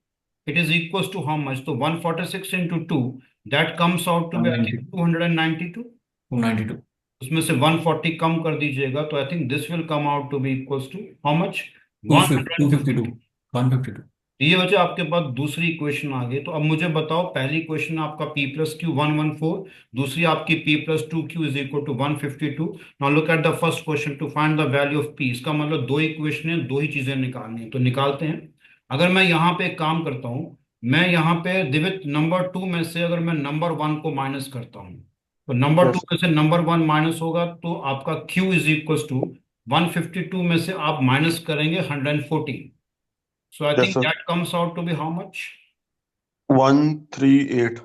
it is equals to how much? तो 146 into 2, that comes out to be I think 192। 292। 292। उसमें से 140 कम कर दीजिएगा तो I think this will come out to be equals to how much? 252। 152। 152। तो ये बच्चे आपके पास दूसरी इक्वेशन आ गई। तो अब मुझे बताओ, पहली इक्वेशन आपका पी प्लस क्यू 114, दूसरी आपकी P plus two Q is equal to 152। Now look at the first question to find the value of P. इसका मतलब दो इक्वेशन है, दो ही चीजें निकालनी है, तो निकालते हैं। अगर मैं यहाँ पे एक काम करता हूँ, मैं यहाँ पे दिवित नंबर टू में से अगर मैं नंबर वन को माइनस करता हूँ, तो नंबर टू यस में से नंबर वन माइनस होगा, तो आपका क्यू इज इक्वल टू 152 में से आप माइनस करेंगे 114। So I yes think sir. that comes out to be how much? 138।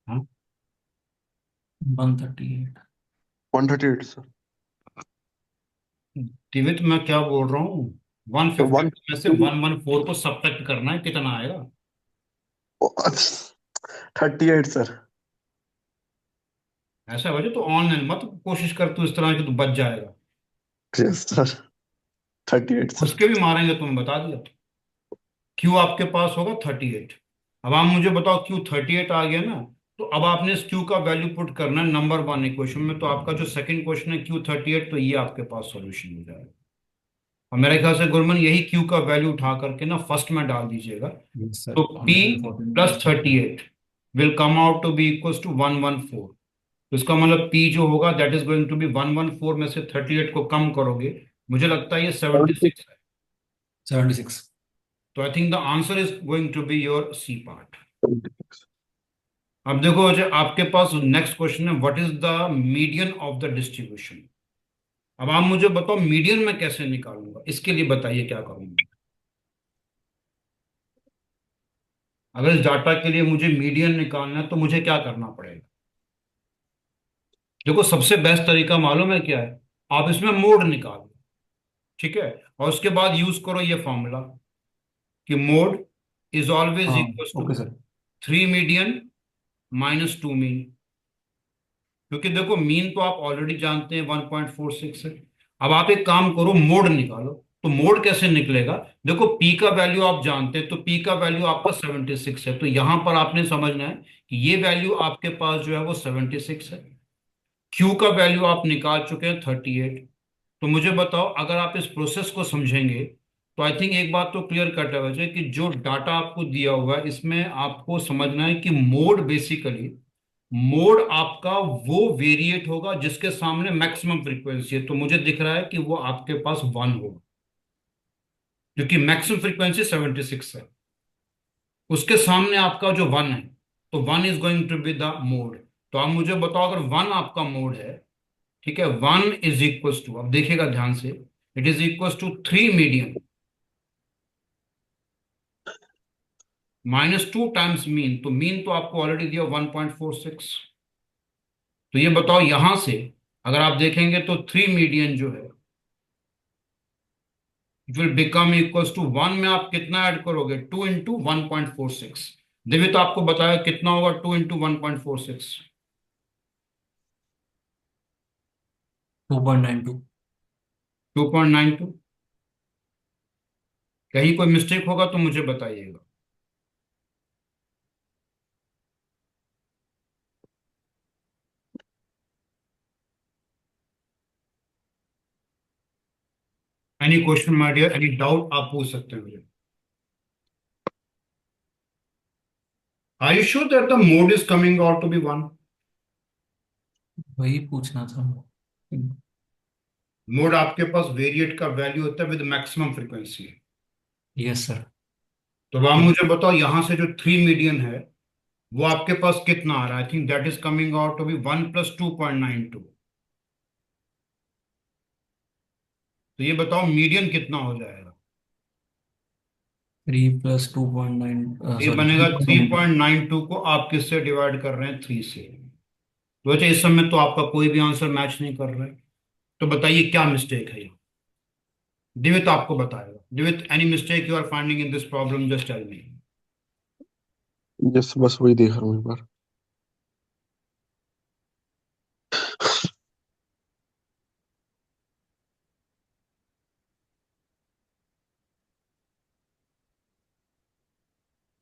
हाँ? 138। 138 सर। दिवित मैं क्या बोल रहा हूँ, वन तो फिफ्टी वन में से 114 को सब्ट्रैक्ट करना है, कितना आएगा? 38 सर। ऐसा वजह तो ऑनलाइन मत कोशिश कर तू इस तरह की, तो बच जाएगा। Yes sir. 38 सर। उसके भी मारेंगे, तुम्हें बता दिया। क्यू आपके पास होगा 38। अब आप मुझे बताओ, क्यू 38 आ गया ना, तो अब आपने इस क्यू का वैल्यू पुट करना है नंबर वन इक्वेशन में। तो आपका जो सेकंड क्वेश्चन है क्यू 38, तो ये आपके पास सॉल्यूशन हो जाएगा। और मेरे ख्याल से गुरमन यही क्यू का वैल्यू उठा करके ना फर्स्ट में डाल दीजिएगा। यस सर, तो P 114। Plus 38 will come out to be equal to 114। तो इसका मतलब P जो होगा that is going to be 114 में से 38 को कम करोगे, मुझे लगता है ये 76 है। 76। तो I think the answer is going to be your C part. 76। अब देखो जो आपके पास नेक्स्ट क्वेश्चन है, what is the median of the distribution. अब आप मुझे बताओ मीडियन मैं कैसे निकालूंगा, इसके लिए बताइए क्या करूंगा। अगर इस डाटा के लिए मुझे मीडियन निकालना है तो मुझे क्या करना पड़ेगा? देखो सबसे बेस्ट तरीका मालूम है क्या है, आप इसमें मोड निकालो, ठीक है, और उसके बाद यूज करो ये फॉर्मूला कि मोड इज ऑलवेज हाँ, equal to okay sir. 3 median minus 2 mean. क्योंकि देखो मीन तो आप ऑलरेडी जानते हैं 1.46 है। अब आप एक काम करो, मोड निकालो। तो मोड कैसे निकलेगा, देखो पी का वैल्यू आप जानते हैं, तो पी का वैल्यू आपका 76 है। तो यहां पर आपने समझना है कि ये वैल्यू आपके पास जो है वो 76 है। क्यू का वैल्यू आप निकाल चुके हैं 38। तो मुझे बताओ, अगर आप इस प्रोसेस को समझेंगे तो आई थिंक एक बात तो क्लियर कट है वजह कि जो डाटा आपको दिया हुआ है इसमें आपको समझना है कि मोड बेसिकली, मोड आपका वो वेरिएट होगा जिसके सामने मैक्सिमम फ्रीक्वेंसी है। तो मुझे दिख रहा है कि वो आपके पास वन होगा, क्योंकि मैक्सिमम फ्रीक्वेंसी 76 है, उसके सामने आपका जो वन है, तो one is going to be the mode. तो आप मुझे बताओ, अगर वन आपका मोड है, ठीक है, वन इज इक्वल टू, अब देखिएगा ध्यान से, it is equal to 3 median minus 2 times mean. तो मीन तो आपको ऑलरेडी दिया 1.46। तो ये बताओ यहां से अगर आप देखेंगे तो 3 मीडियन जो है it will become equal to one में आप कितना ऐड करोगे, 2 इंटू 1.46। देखिए तो आपको बताया कितना होगा 2 इंटू 1.46। 2.92। 2.92। कहीं कोई मिस्टेक होगा तो मुझे बताइएगा। Any question my dear, any doubt आप पूछ सकते हैं मुझे। Are you sure that the mode is coming out to be one? वही पूछना था। मोड आपके पास वेरिएट का वैल्यू होता है with maximum frequency. Yes sir. तो अब आप मुझे बताओ यहां से जो 3 मीडियन है वो आपके पास कितना आ रहा है? I think that is coming out to be 1 + 2.92। तो ये बताओ मीडियन कितना हो जाएगा? 3 + 2.9, ये सॉरी, बनेगा 3.92। 3.92 को आप किससे डिवाइड कर रहे हैं? 3 से। तो अच्छा इस समय तो आपका कोई भी आंसर मैच नहीं कर रहा है, तो बताइए क्या मिस्टेक है यहाँ? दिवित आपको बताएगा। Divit, any mistake you are finding in this problem, just tell me. Yes बस वही देख रहा हूँ एक बार।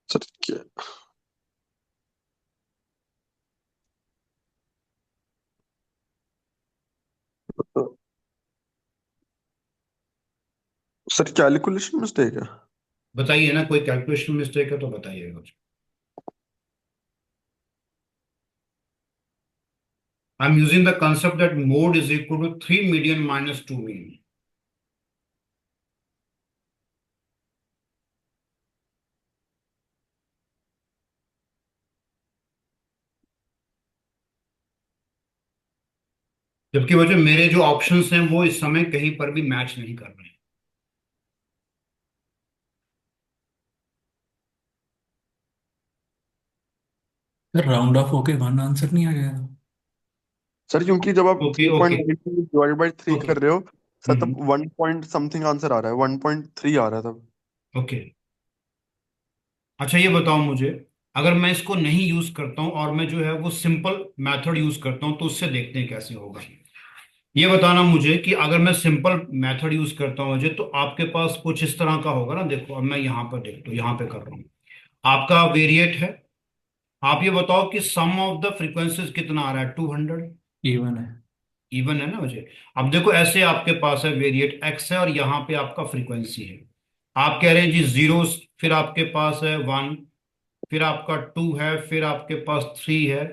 सर क्या? सर कैलकुलेशन मिस्टेक है। बताइए ना, कोई कैलकुलेशन मिस्टेक है तो बताइएगा मुझे। I am using the concept that mode is equal to 3 median minus 2 mean. जबकि वजह मेरे जो ऑप्शंस हैं वो इस समय कहीं पर भी मैच नहीं कर रहे हैं। सर राउंड ऑफ होके वन आंसर नहीं आ गया? सर क्योंकि जब आप okay three okay point divide by three okay. कर रहे हो सर, तब हम्म। 1 पॉइंट समथिंग आंसर आ रहा है, 1.3 आ रहा है तब। ओके। अच्छा ये बताओ मुझे, अगर मैं इसको नहीं यूज करता हूं और मैं जो है वो सिंपल मेथड यूज करता हूं तो उससे देखते हैं कैसे होगा। ये बताना मुझे कि अगर मैं सिंपल मेथड यूज करता हूं मुझे, तो आपके पास कुछ इस तरह का होगा ना। देखो अब मैं यहाँ पर देखता हूँ, यहाँ पे कर रहा हूँ। आपका वेरिएट है। आप ये बताओ कि सम ऑफ द फ्रीक्वेंसीज कितना आ रहा है, 200। इवन है। इवन है ना मुझे। अब देखो ऐसे आपके पास है वेरिएट एक्स है और यहाँ पे आपका फ्रीक्वेंसी है। आप कह रहे हैं जी जीरो, फिर आपके पास है वन, फिर आपका टू है, फिर आपके पास थ्री है,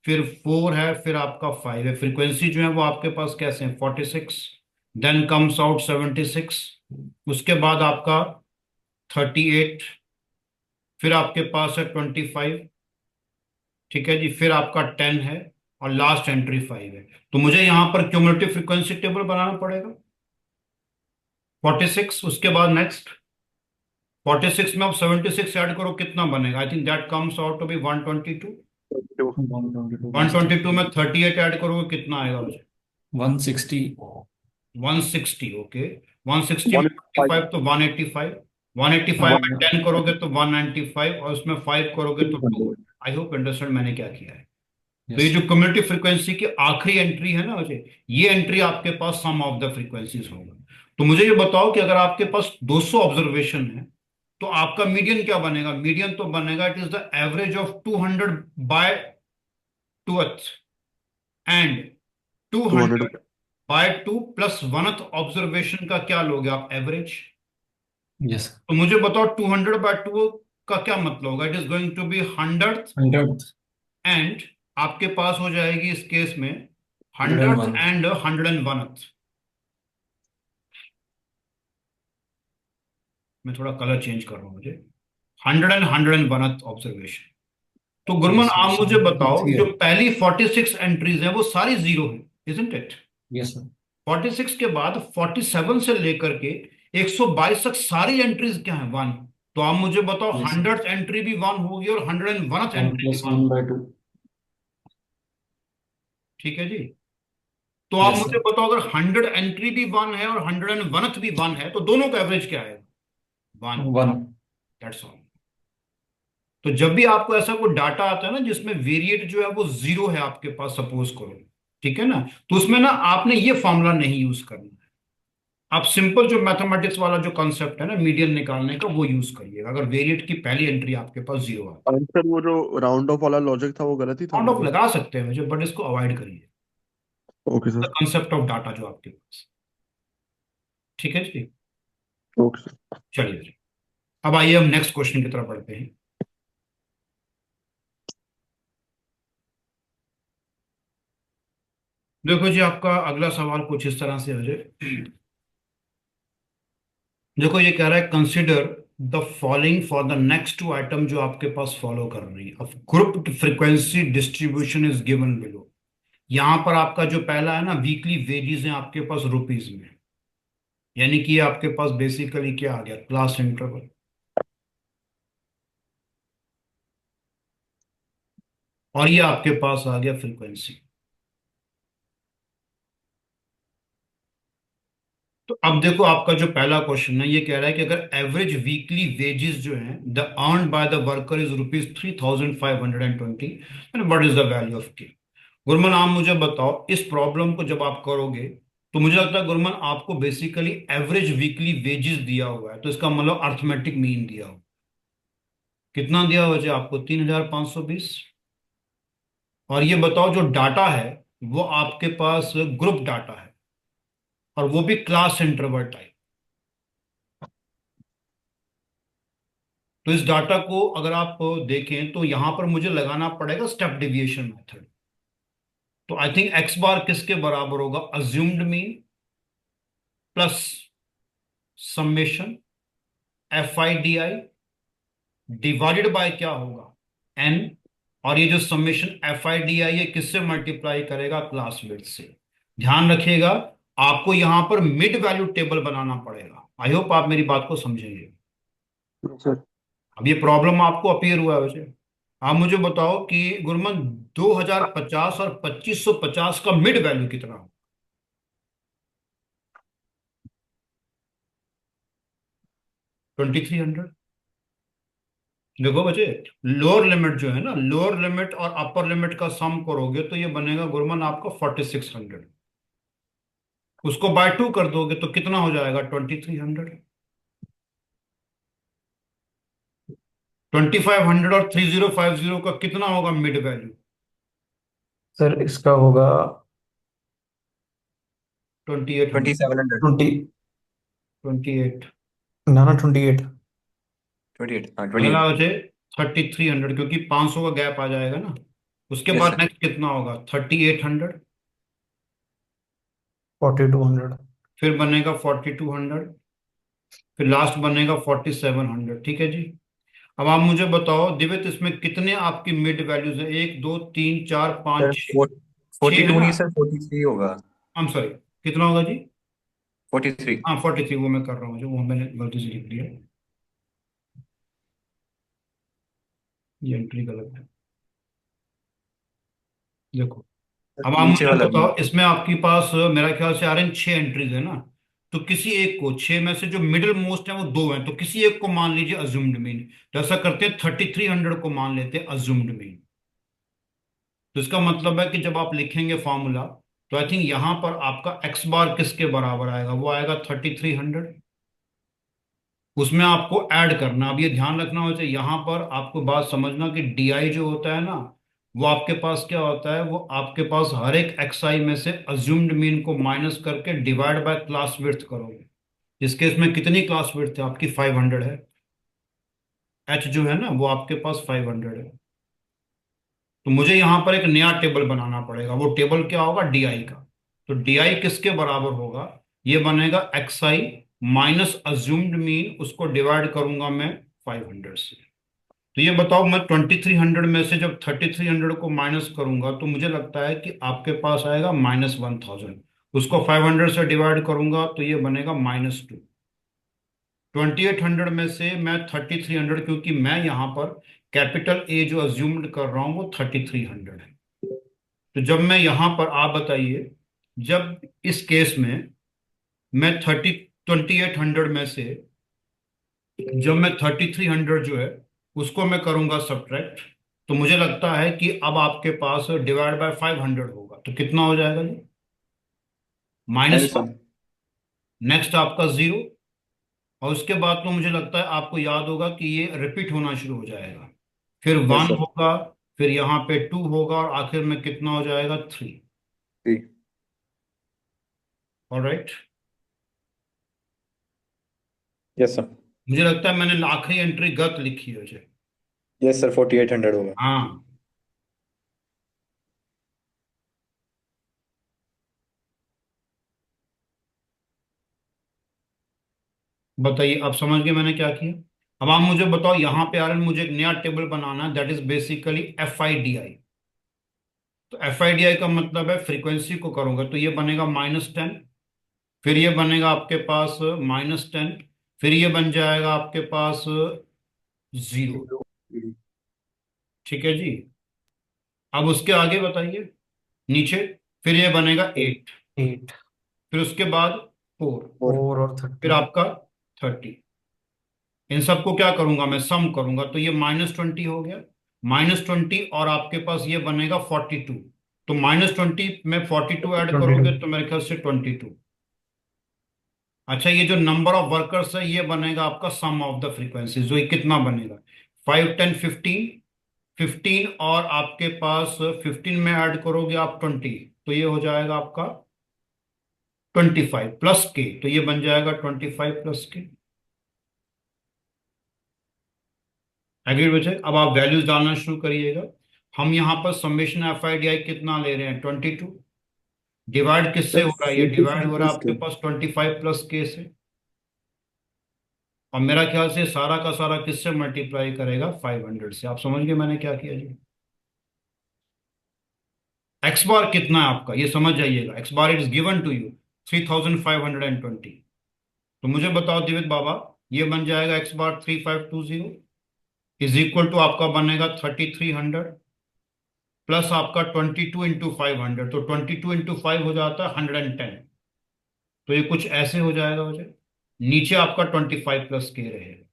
फिर फोर है, फिर आपका फाइव है। फ्रीक्वेंसी जो है वो आपके पास कैसे है, 46। Then comes out 76। उसके बाद आपका 38। फिर आपके पास है 25। ठीक है जी, फिर आपका 10 है। और लास्ट एंट्री 5 है। तो मुझे यहाँ पर क्यूमुलेटिव फ्रीक्वेंसी टेबल बनाना पड़ेगा। 46, उसके बाद नेक्स्ट 46 में आप 76 ऐड करो, कितना बनेगा? I think that comes out to be 122। 122 plus 122 में 38 ऐड करोगे, कितना आएगा मुझे? 160। 160। ओके। 160 में 25 1.5 तो 185। 185 में 10 करोगे तो 195, और उसमें 5 करोगे तो 2। 200। आई होप अंडरस्टैंड मैंने क्या किया है। तो ये यस। जो कम्युनिटी फ्रीक्वेंसी की आखिरी एंट्री है ना मुझे, ये एंट्री आपके पास सम ऑफ द फ्रीक्वेंसीज होगा। तो मुझे ये बताओ कि अगर आपके पास 200 ऑब्जर्वेशन है तो आपका मीडियन क्या बनेगा? मीडियन तो बनेगा, it is the average of 200 by twoth, and 200। 200 by two plus oneth observation का क्या लोगे आप, एवरेज। यस। तो मुझे बताओ 200 बाय टू का क्या मतलब होगा? It is going to be 100th, 100। And आपके पास हो जाएगी इस केस में 100th 101। And 101th। मैं थोड़ा कलर चेंज कर रहा हूँ मुझे। 100 एंड 101th ऑब्जर्वेशन। तो गुरमन यस आप यस। मुझे बताओ, थ्री जो है। पहली 46 एंट्रीज हैं वो सारी जीरो है, इजंट इट? Yes sir. 46 के बाद 47 से लेकर के 122 तक सारी एंट्रीज क्या है, वन। तो आप मुझे बताओ यस सर। 100th एंट्री भी वन होगी और 101th वन एंट्री भी plus one. One by two. ठीक है जी। तो आप यस मुझे सर। बताओ, अगर 100 एंट्री भी वन है और 101th भी वन है तो दोनों का एवरेज क्या है? वन। वन। That's all. तो जब भी आपको ऐसा कोई डाटा आता है ना जिसमें वेरिएट जो है वो जीरो है आपके पास, सपोज करो, ठीक है ना, तो उसमें ना आपने ये फॉर्मूला नहीं यूज करना है। आप सिंपल जो मैथमेटिक्स वाला जो कॉन्सेप्ट है ना मीडियन निकालने का, वो यूज करिएगा अगर वेरिएट की पहली एंट्री आपके पास जीरो आती है। आंसर वो जो राउंड ऑफ वाला लॉजिक था वो गलत ही था काउंट ऑफ मतलब। लगा सकते हैं मुझे, बट इसको अवॉइड करिए। Okay sir. Concept of data जो आपके पास। ठीक है जी। Okay sir. चलिए जी। अब आइए हम नेक्स्ट क्वेश्चन की तरफ बढ़ते हैं। देखो जी, आपका अगला सवाल कुछ इस तरह से है जी। देखो ये कह रहा है, consider the following for the next two item जो आपके पास फॉलो कर रही है। अब group frequency distribution is given below. यहां पर आपका जो पहला है ना, वीकली वेजेस हैं आपके पास रुपीज में। यानी कि ये आपके पास बेसिकली क्या आ गया, क्लास इंटरवल। और ये आपके पास आ गया फ्रीक्वेंसी। तो अब देखो आपका जो पहला क्वेश्चन है, ये कह रहा है कि अगर एवरेज वीकली वेजेस जो है the earn by the worker is ₹3,520, and what is the value of के। गुरमन आप मुझे बताओ, इस प्रॉब्लम को जब आप करोगे तो मुझे लगता है गुरमन आपको बेसिकली एवरेज वीकली वेजेस दिया हुआ है, तो इसका मतलब अर्थमेटिक मीन दिया हुआ। कितना दिया हुआ है आपको? 3,520। और ये बताओ जो डाटा है वो आपके पास ग्रुप डाटा है, और वो भी क्लास इंटरवल टाइप। तो इस डाटा को अगर आप देखें तो यहां पर मुझे लगाना पड़ेगा स्टेप डिविएशन मेथड। तो आई थिंक एक्स बार किसके बराबर होगा, assumed mean plus summation F I D I divided by क्या होगा, एन। और ये जो summation F I D I है किससे मल्टीप्लाई करेगा, क्लास विड्थ से। ध्यान रखिएगा, आपको यहां पर मिड वैल्यू टेबल बनाना पड़ेगा। आई होप आप मेरी बात को समझेंगे। सर। अब ये प्रॉब्लम आपको अपीयर हुआ है वैसे। आप मुझे बताओ कि गुरमन 2050 और 2550 का मिड वैल्यू कितना हो। 2300। देखो बच्चे, लोअर लिमिट जो है ना, लोअर लिमिट और अपर लिमिट का सम करोगे तो ये बनेगा गुरमन आपका 4600। उसको बाय 2 कर दोगे तो कितना हो जाएगा, 2300। 2500 और 3050 का कितना होगा मिड वैल्यू, सर इसका होगा 2800। 2700। 20। 28। ना ना 28। 28, हाँ अगला 28। हो जाए 3300, क्योंकि 500 का गैप आ जाएगा ना। उसके यस बाद सर। नेक्स्ट कितना होगा, 3800। 4200। फिर बनेगा 4200। फिर लास्ट बनेगा 4700। ठीक है जी। अब आप मुझे बताओ दिव्य, इसमें कितने आपकी मिड वैल्यूज है, 1 2 3 4 5 सर 6 है 42 ना। नहीं सर, 43 होगा। आई एम सॉरी, कितना होगा जी। 43। हाँ 43, वो मैं कर रहा हूँ जो, वो मैंने गलती से लिख दिया। ये एंट्री गलत है। देखो, अब आप नीचे मुझे वाला भी। बताओ, इसमें आपके पास मेरा ख्याल से आ रहे हैं 6 एंट्रीज है ना। तो किसी एक को, 6 में से जो मिडिल मोस्ट है वो 2 हैं, तो किसी एक को मान लीजिए अज्यूम्ड मीन। तो ऐसा करते हैं 3300 को मान लेते हैं अज्यूम्ड मीन। तो इसका मतलब है कि जब आप लिखेंगे फॉर्मूला, तो आई थिंक यहां पर आपका एक्स बार किसके बराबर आएगा, वो आएगा 3300। उसमें आपको ऐड करना। अब ये ध्यान रखना हो चाहिए, यहां पर आपको बात समझना कि डी आई जो होता है ना, वो आपके पास क्या होता है, वो आपके पास हर एक एक्स आई में से अज्यूम्ड मीन को माइनस करके डिवाइड बाय क्लास विड्थ करोगे। इस केस में कितनी क्लास विड्थ है आपकी, 500 है। एच जो है ना वो आपके पास 500 है। तो मुझे यहां पर एक नया टेबल बनाना पड़ेगा। वो टेबल क्या होगा, डी आई का। तो डी आई किसके बराबर होगा, ये बनेगा एक्स आई माइनस अज्यूम्ड मीन, उसको डिवाइड करूंगा मैं 500 से। तो ये बताओ, मैं 2300 में से जब 3300 को माइनस करूंगा तो मुझे लगता है कि आपके पास आएगा -1000। उसको 500 से डिवाइड करूंगा तो ये बनेगा -2। 2800 में से मैं 3300, क्योंकि मैं यहां पर कैपिटल ए जो अज्यूम्ड कर रहा हूं वो 3300 है। तो जब मैं यहां पर, आप बताइए, जब इस केस में मैं 2800 में से जब मैं 3300 जो है उसको मैं करूंगा सब्ट्रैक्ट, तो मुझे लगता है कि अब आपके पास डिवाइड बाय 500 होगा तो कितना हो जाएगा जी, 10 -1। सर। नेक्स्ट आपका 0। और उसके बाद तो मुझे लगता है आपको याद होगा कि ये रिपीट होना शुरू हो जाएगा। फिर यस 1 सर। होगा, फिर यहाँ पे 2 होगा, और आखिर में कितना हो जाएगा, 3। जी। ऑलराइट। Yes sir. मुझे लगता है मैंने आखिरी एंट्री गलत लिखी है मुझे। यस सर, 4800 होगा। हाँ, बताइए आप समझ गए मैंने क्या किया। अब आप मुझे बताओ, यहाँ पे आ रहा है मुझे एक नया टेबल बनाना है, that is basically F I D I. तो एफ आई डी आई का मतलब है फ्रीक्वेंसी को करूंगा तो ये बनेगा -10। फिर ये बनेगा आपके पास -10। फिर ये बन जाएगा आपके पास 0। ठीक है जी। अब उसके आगे बताइए, नीचे। फिर ये बनेगा 8। 8। फिर उसके बाद 4। 4 और फिर 30। आपका 30। इन सबको क्या करूंगा मैं, सम करूंगा तो ये -20 हो गया। -20 और आपके पास ये बनेगा 42। तो -20 में 42 ऐड 22। करोगे तो मेरे ख्याल से 22। अच्छा, ये जो नंबर ऑफ वर्कर्स है ये बनेगा आपका सम ऑफ द फ्रीक्वेंसी, जो ये कितना बनेगा, 5 10 15। 15 और आपके पास 15 में ऐड करोगे आप 20, तो ये हो जाएगा आपका 25 प्लस के, तो ये बन जाएगा 25 प्लस के। एग्री बच्चे, अब आप वैल्यूज डालना शुरू करिएगा। हम यहाँ पर summation F I D I कितना ले रहे हैं, 22। डिवाइड किससे सर हो रहा है, ये डिवाइड 45 हो रहा है प्लस आपके के। पास 25 प्लस के से। और मेरा ख्याल से सारा का सारा किससे मल्टीप्लाई करेगा, 500 से। आप समझ गए मैंने क्या किया जी। एक्स बार कितना है आपका, ये समझ जाइएगा। X bar is given to you 3520। तो मुझे बताओ दिवित बाबा, ये बन जाएगा x bar 3520 is equal to आपका बनेगा 3300 प्लस आपका 22 × 500। तो 22 × 5 हो जाता है 110। तो ये कुछ ऐसे हो जाएगा मुझे, नीचे आपका 25 प्लस के रहेगा।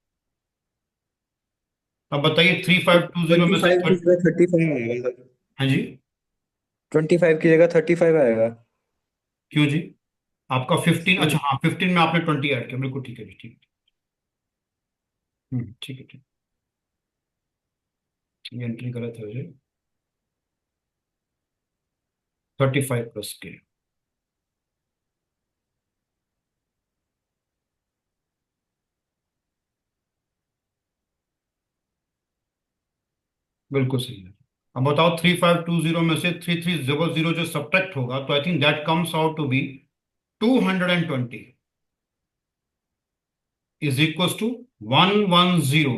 अब बताइए 3520 में से 25 की जगह 35 आएगा सर। हाँ जी, 25 की जगह 35 आएगा। क्यों जी। आपका 15, सर अच्छा हाँ 15 में आपने 20 ऐड किया, बिल्कुल ठीक है जी, ठीक। ठीक है ठीक। ये एंट्री गलत है मुझे, 35 प्लस के। बिल्कुल सही है। अब बताओ 3520 में से 3300 जो सब्ट्रैक्ट होगा, तो I think that comes out to be 220 is equal to 110।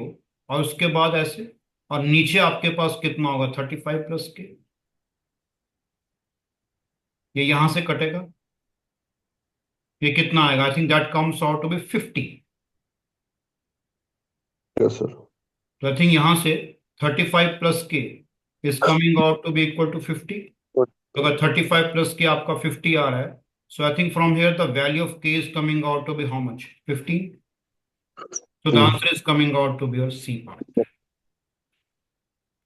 और उसके बाद ऐसे, और नीचे आपके पास कितना होगा, 35 प्लस के। ये यहां से कटेगा, ये कितना आएगा, I think that comes out to be 50। Yes sir. तो आई थिंक यहां से 35 plus K is coming out to be equal to 50। तो अगर 35 प्लस के आपका 50 आ रहा है, so I think from here the value of K is coming out to be how much, 15। तो the answer is coming out to be your C part.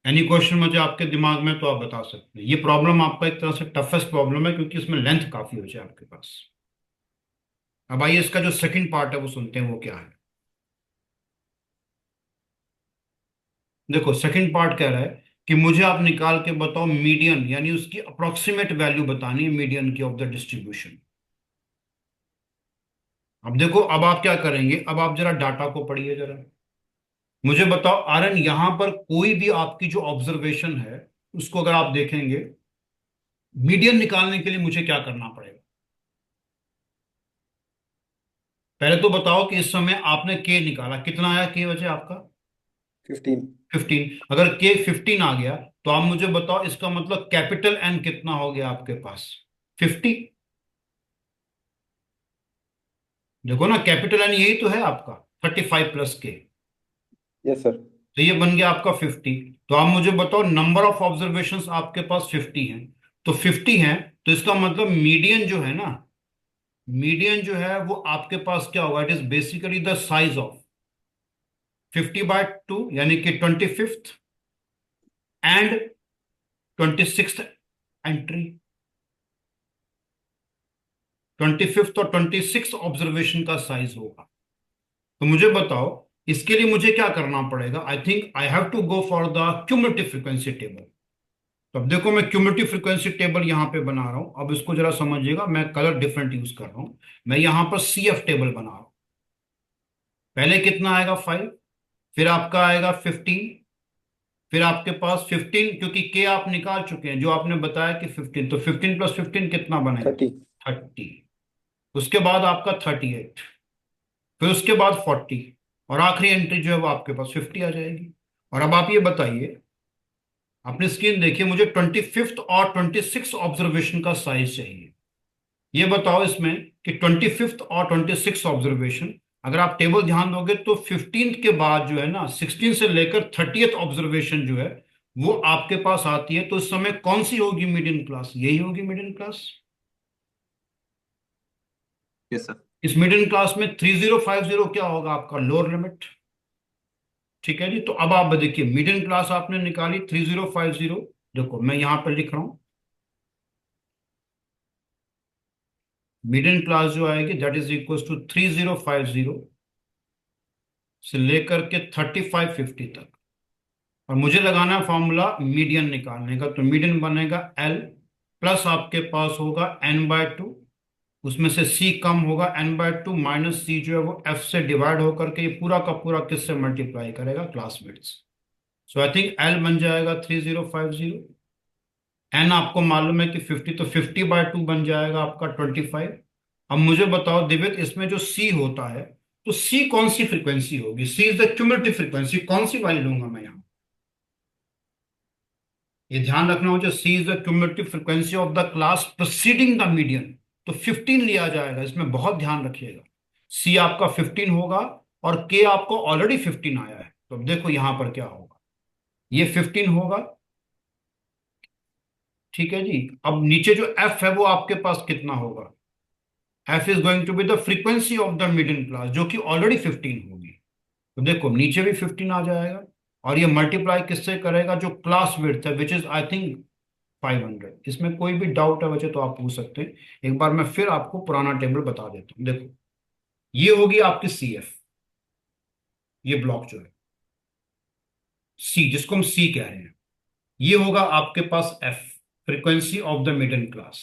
Any question मुझे आपके दिमाग में तो आप बता सकते हैं। ये प्रॉब्लम आपका एक तरह से टफेस्ट प्रॉब्लम है, क्योंकि इसमें लेंथ काफी हो जाए आपके पास। अब आइए इसका जो सेकंड पार्ट है वो सुनते हैं, वो क्या है। देखो सेकंड पार्ट कह रहा है कि मुझे आप निकाल के बताओ मीडियन, यानी उसकी अप्रोक्सीमेट वैल्यू बतानी है मीडियन की ऑफ द डिस्ट्रीब्यूशन। अब देखो, अब आप क्या करेंगे, अब आप जरा डाटा को पढ़िए जरा। मुझे बताओ आरएन, यहां पर कोई भी आपकी जो ऑब्जर्वेशन है उसको अगर आप देखेंगे, मीडियन निकालने के लिए मुझे क्या करना पड़ेगा। पहले तो बताओ कि इस समय आपने के निकाला, कितना आया के वजह आपका, 15। 15। अगर के 15 आ गया, तो आप मुझे बताओ इसका मतलब कैपिटल एन कितना हो गया आपके पास, 50। देखो ना, कैपिटल एन यही तो है आपका, 35 प्लस के। Yes sir. तो ये बन गया आपका 50। तो आप मुझे बताओ नंबर ऑफ ऑब्जर्वेशंस आपके पास 50 हैं। तो 50 हैं, तो इसका मतलब मीडियन जो है ना, मीडियन जो है वो आपके पास क्या होगा, it is basically the size of 50/2, यानी कि 25th and 26th entry. 25th और 26th ऑब्जर्वेशन का साइज होगा। तो मुझे बताओ इसके लिए मुझे क्या करना पड़ेगा। I think I have to go for the cumulative frequency table. तो अब देखो, मैं क्यूमुलेटिव फ्रीक्वेंसी टेबल यहां पे बना रहा हूं। अब इसको जरा समझिएगा, मैं कलर डिफरेंट यूज कर रहा हूं। मैं यहां पर सीएफ टेबल बना रहा हूं। पहले कितना आएगा, 5। फिर आपका आएगा 15। फिर आपके पास 15, क्योंकि के आप निकाल चुके हैं जो आपने बताया कि 15, तो 15 प्लस 15 कितना बनेगा, 30। 30। उसके बाद आपका 38। फिर उसके बाद 40। और आखिरी एंट्री जो है वो आपके पास 50 आ जाएगी। और अब आप ये बताइए, अपनी स्क्रीन देखिए, मुझे 25th और 26th ऑब्जर्वेशन का साइज चाहिए। ये बताओ इसमें कि 25th और 26th ऑब्जर्वेशन, अगर आप टेबल ध्यान दोगे तो 15th के बाद जो है ना, 16 से लेकर 30th ऑब्जर्वेशन जो है वो आपके पास आती है। तो इस समय कौन सी होगी मीडियन क्लास, यही होगी मीडियन क्लास। Yes sir. इस मिडिल क्लास में 3050 क्या होगा आपका, लोअर लिमिट। ठीक है जी। तो अब आप देखिए, मिडिल क्लास आपने निकाली 3050। देखो मैं यहां पर लिख रहा हूं, मिडिल क्लास जो आएगी दैट इज इक्वल टू 3050 से लेकर के 3550 तक। और मुझे लगाना है फॉर्मूला मीडियन निकालने का। तो मीडियन बनेगा एल प्लस आपके पास होगा n/2, उसमें से c कम होगा, n/2 माइनस सी जो है वो f से डिवाइड होकर के ये पूरा का पूरा किससे मल्टीप्लाई करेगा, classmates. So I think L बन जाएगा 3050। एन आपको मालूम है कि 50, तो 50/2 बन जाएगा आपका 25। अब मुझे बताओ दिव्य, इसमें जो सी होता है, तो सी कौन सी फ्रीक्वेंसी होगी? सी इज द क्यूमुलेटिव फ्रीक्वेंसी, कौन सी वाली लूंगा मैं यहाँ? ये ध्यान रखना हो, जो C is the cumulative frequency of the class proceeding the median, तो 15 लिया जाएगा, इसमें बहुत ध्यान रखिएगा। सी आपका 15 होगा और के आपको ऑलरेडी 15 आया है, तो अब देखो यहां पर क्या होगा। ये 15 होगा, ठीक है जी। अब नीचे जो एफ है वो आपके पास कितना होगा? F is going to be the frequency of the middle class, जो कि ऑलरेडी 15 होगी। तो देखो नीचे भी 15 आ जाएगा, और ये मल्टीप्लाई किससे करेगा? जो क्लास विड्थ है, विच इज आई थिंक 500। इसमें कोई भी डाउट है बच्चे तो आप पूछ सकते हैं। एक बार मैं फिर आपको पुराना टेबल बता देता हूँ। देखो ये होगी आपकी सी एफ, ये ब्लॉक जो है सी, जिसको हम सी कह रहे हैं, ये होगा आपके पास F, frequency of the middle class.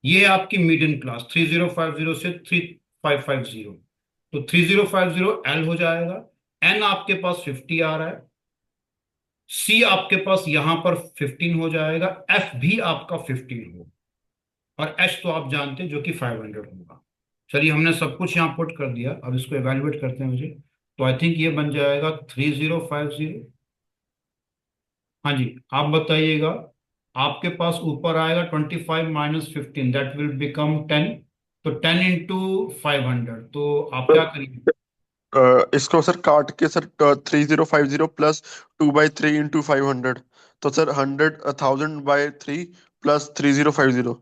ये है आपकी मीडियन क्लास 3050 से 3550, तो 3050 एल हो जाएगा। एन आपके पास 50 आ रहा है, सी आपके पास यहां पर 15 हो जाएगा, एफ भी आपका 15 होगा, और एच तो आप जानते हैं जो कि 500 होगा। चलिए हमने सब कुछ यहाँ पुट कर दिया, अब इसको एवेलुएट करते हैं मुझे। तो आई थिंक ये बन जाएगा 3050। हाँ जी, आप बताइएगा। आपके पास ऊपर आएगा 25 माइनस 15, दैट विल बिकम 10। तो 10 इंटू 500, तो आप क्या करिए? इसको सर काट के सर 3050 प्लस 2/3 इंटू 500, तो सर 1000/3 प्लस 3050।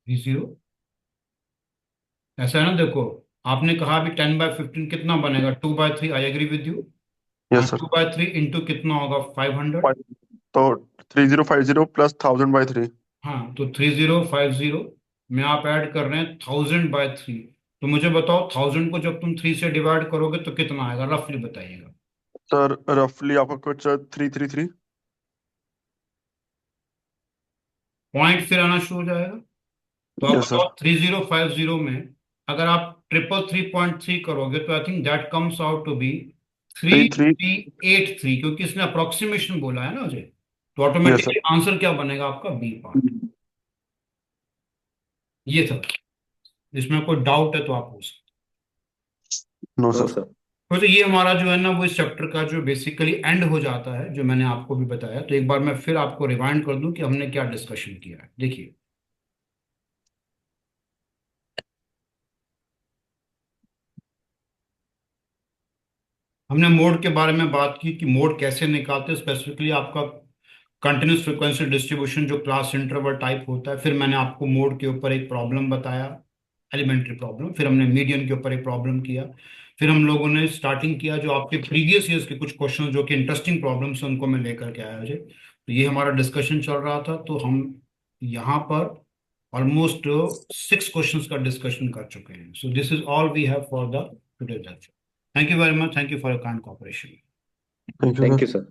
30, ऐसा है ना? देखो आपने कहा अभी 10/15 कितना बनेगा? 2/3, आई एग्री विद यू। हाँ, यस सर। 2/3 इंटू कितना होगा? 500। तो 3050 प्लस 1000/3। हाँ, तो 3050 में आप ऐड कर रहे हैं 1000/3। तो मुझे बताओ 1000 को जब तुम 3 से डिवाइड करोगे तो कितना आएगा, रफली बताइएगा। सर रफली आपका कुछ 333। पॉइंट फिर आना शुरू हो जाएगा। तो आप यस सर। बताओ 3050 में अगर आप 333.3 करोगे तो I think that comes out to be three three three three eight three क्योंकि इसने अप्रोक्सीमेशन बोला है ना मुझे, तो यस ऑटोमेटिकली सर। आंसर क्या बनेगा आपका? B part. ये था, इसमें कोई डाउट है तो आप पूछ सकते नो नो सर। सर। हो। तो ये हमारा जो है ना वो इस चैप्टर का जो बेसिकली एंड हो जाता है, जो मैंने आपको भी बताया। तो एक बार मैं फिर आपको रिमाइंड कर दूं कि हमने क्या डिस्कशन किया है। देखिए हमने मोड के बारे में बात की कि मोड कैसे निकालते हैं, स्पेसिफिकली आपका कंटिन्यूस फ्रीक्वेंसी डिस्ट्रीब्यूशन जो क्लास इंटरवल टाइप होता है। फिर मैंने आपको मोड के ऊपर एक प्रॉब्लम बताया, एलिमेंट्री प्रॉब्लम। फिर हमने मीडियन के ऊपर एक प्रॉब्लम किया। फिर हम लोगों ने स्टार्टिंग किया जो आपके प्रीवियस ईयर्स के कुछ क्वेश्चन जो कि इंटरेस्टिंग प्रॉब्लम्स हैं उनको मैं लेकर के आया मुझे। तो ये हमारा डिस्कशन चल रहा था। तो हम यहाँ पर ऑलमोस्ट 6 क्वेश्चंस का डिस्कशन कर चुके हैं। So this is all we have for the today lecture. Thank you very much, thank you for your kind cooperation. Thank you thank sir. You sir.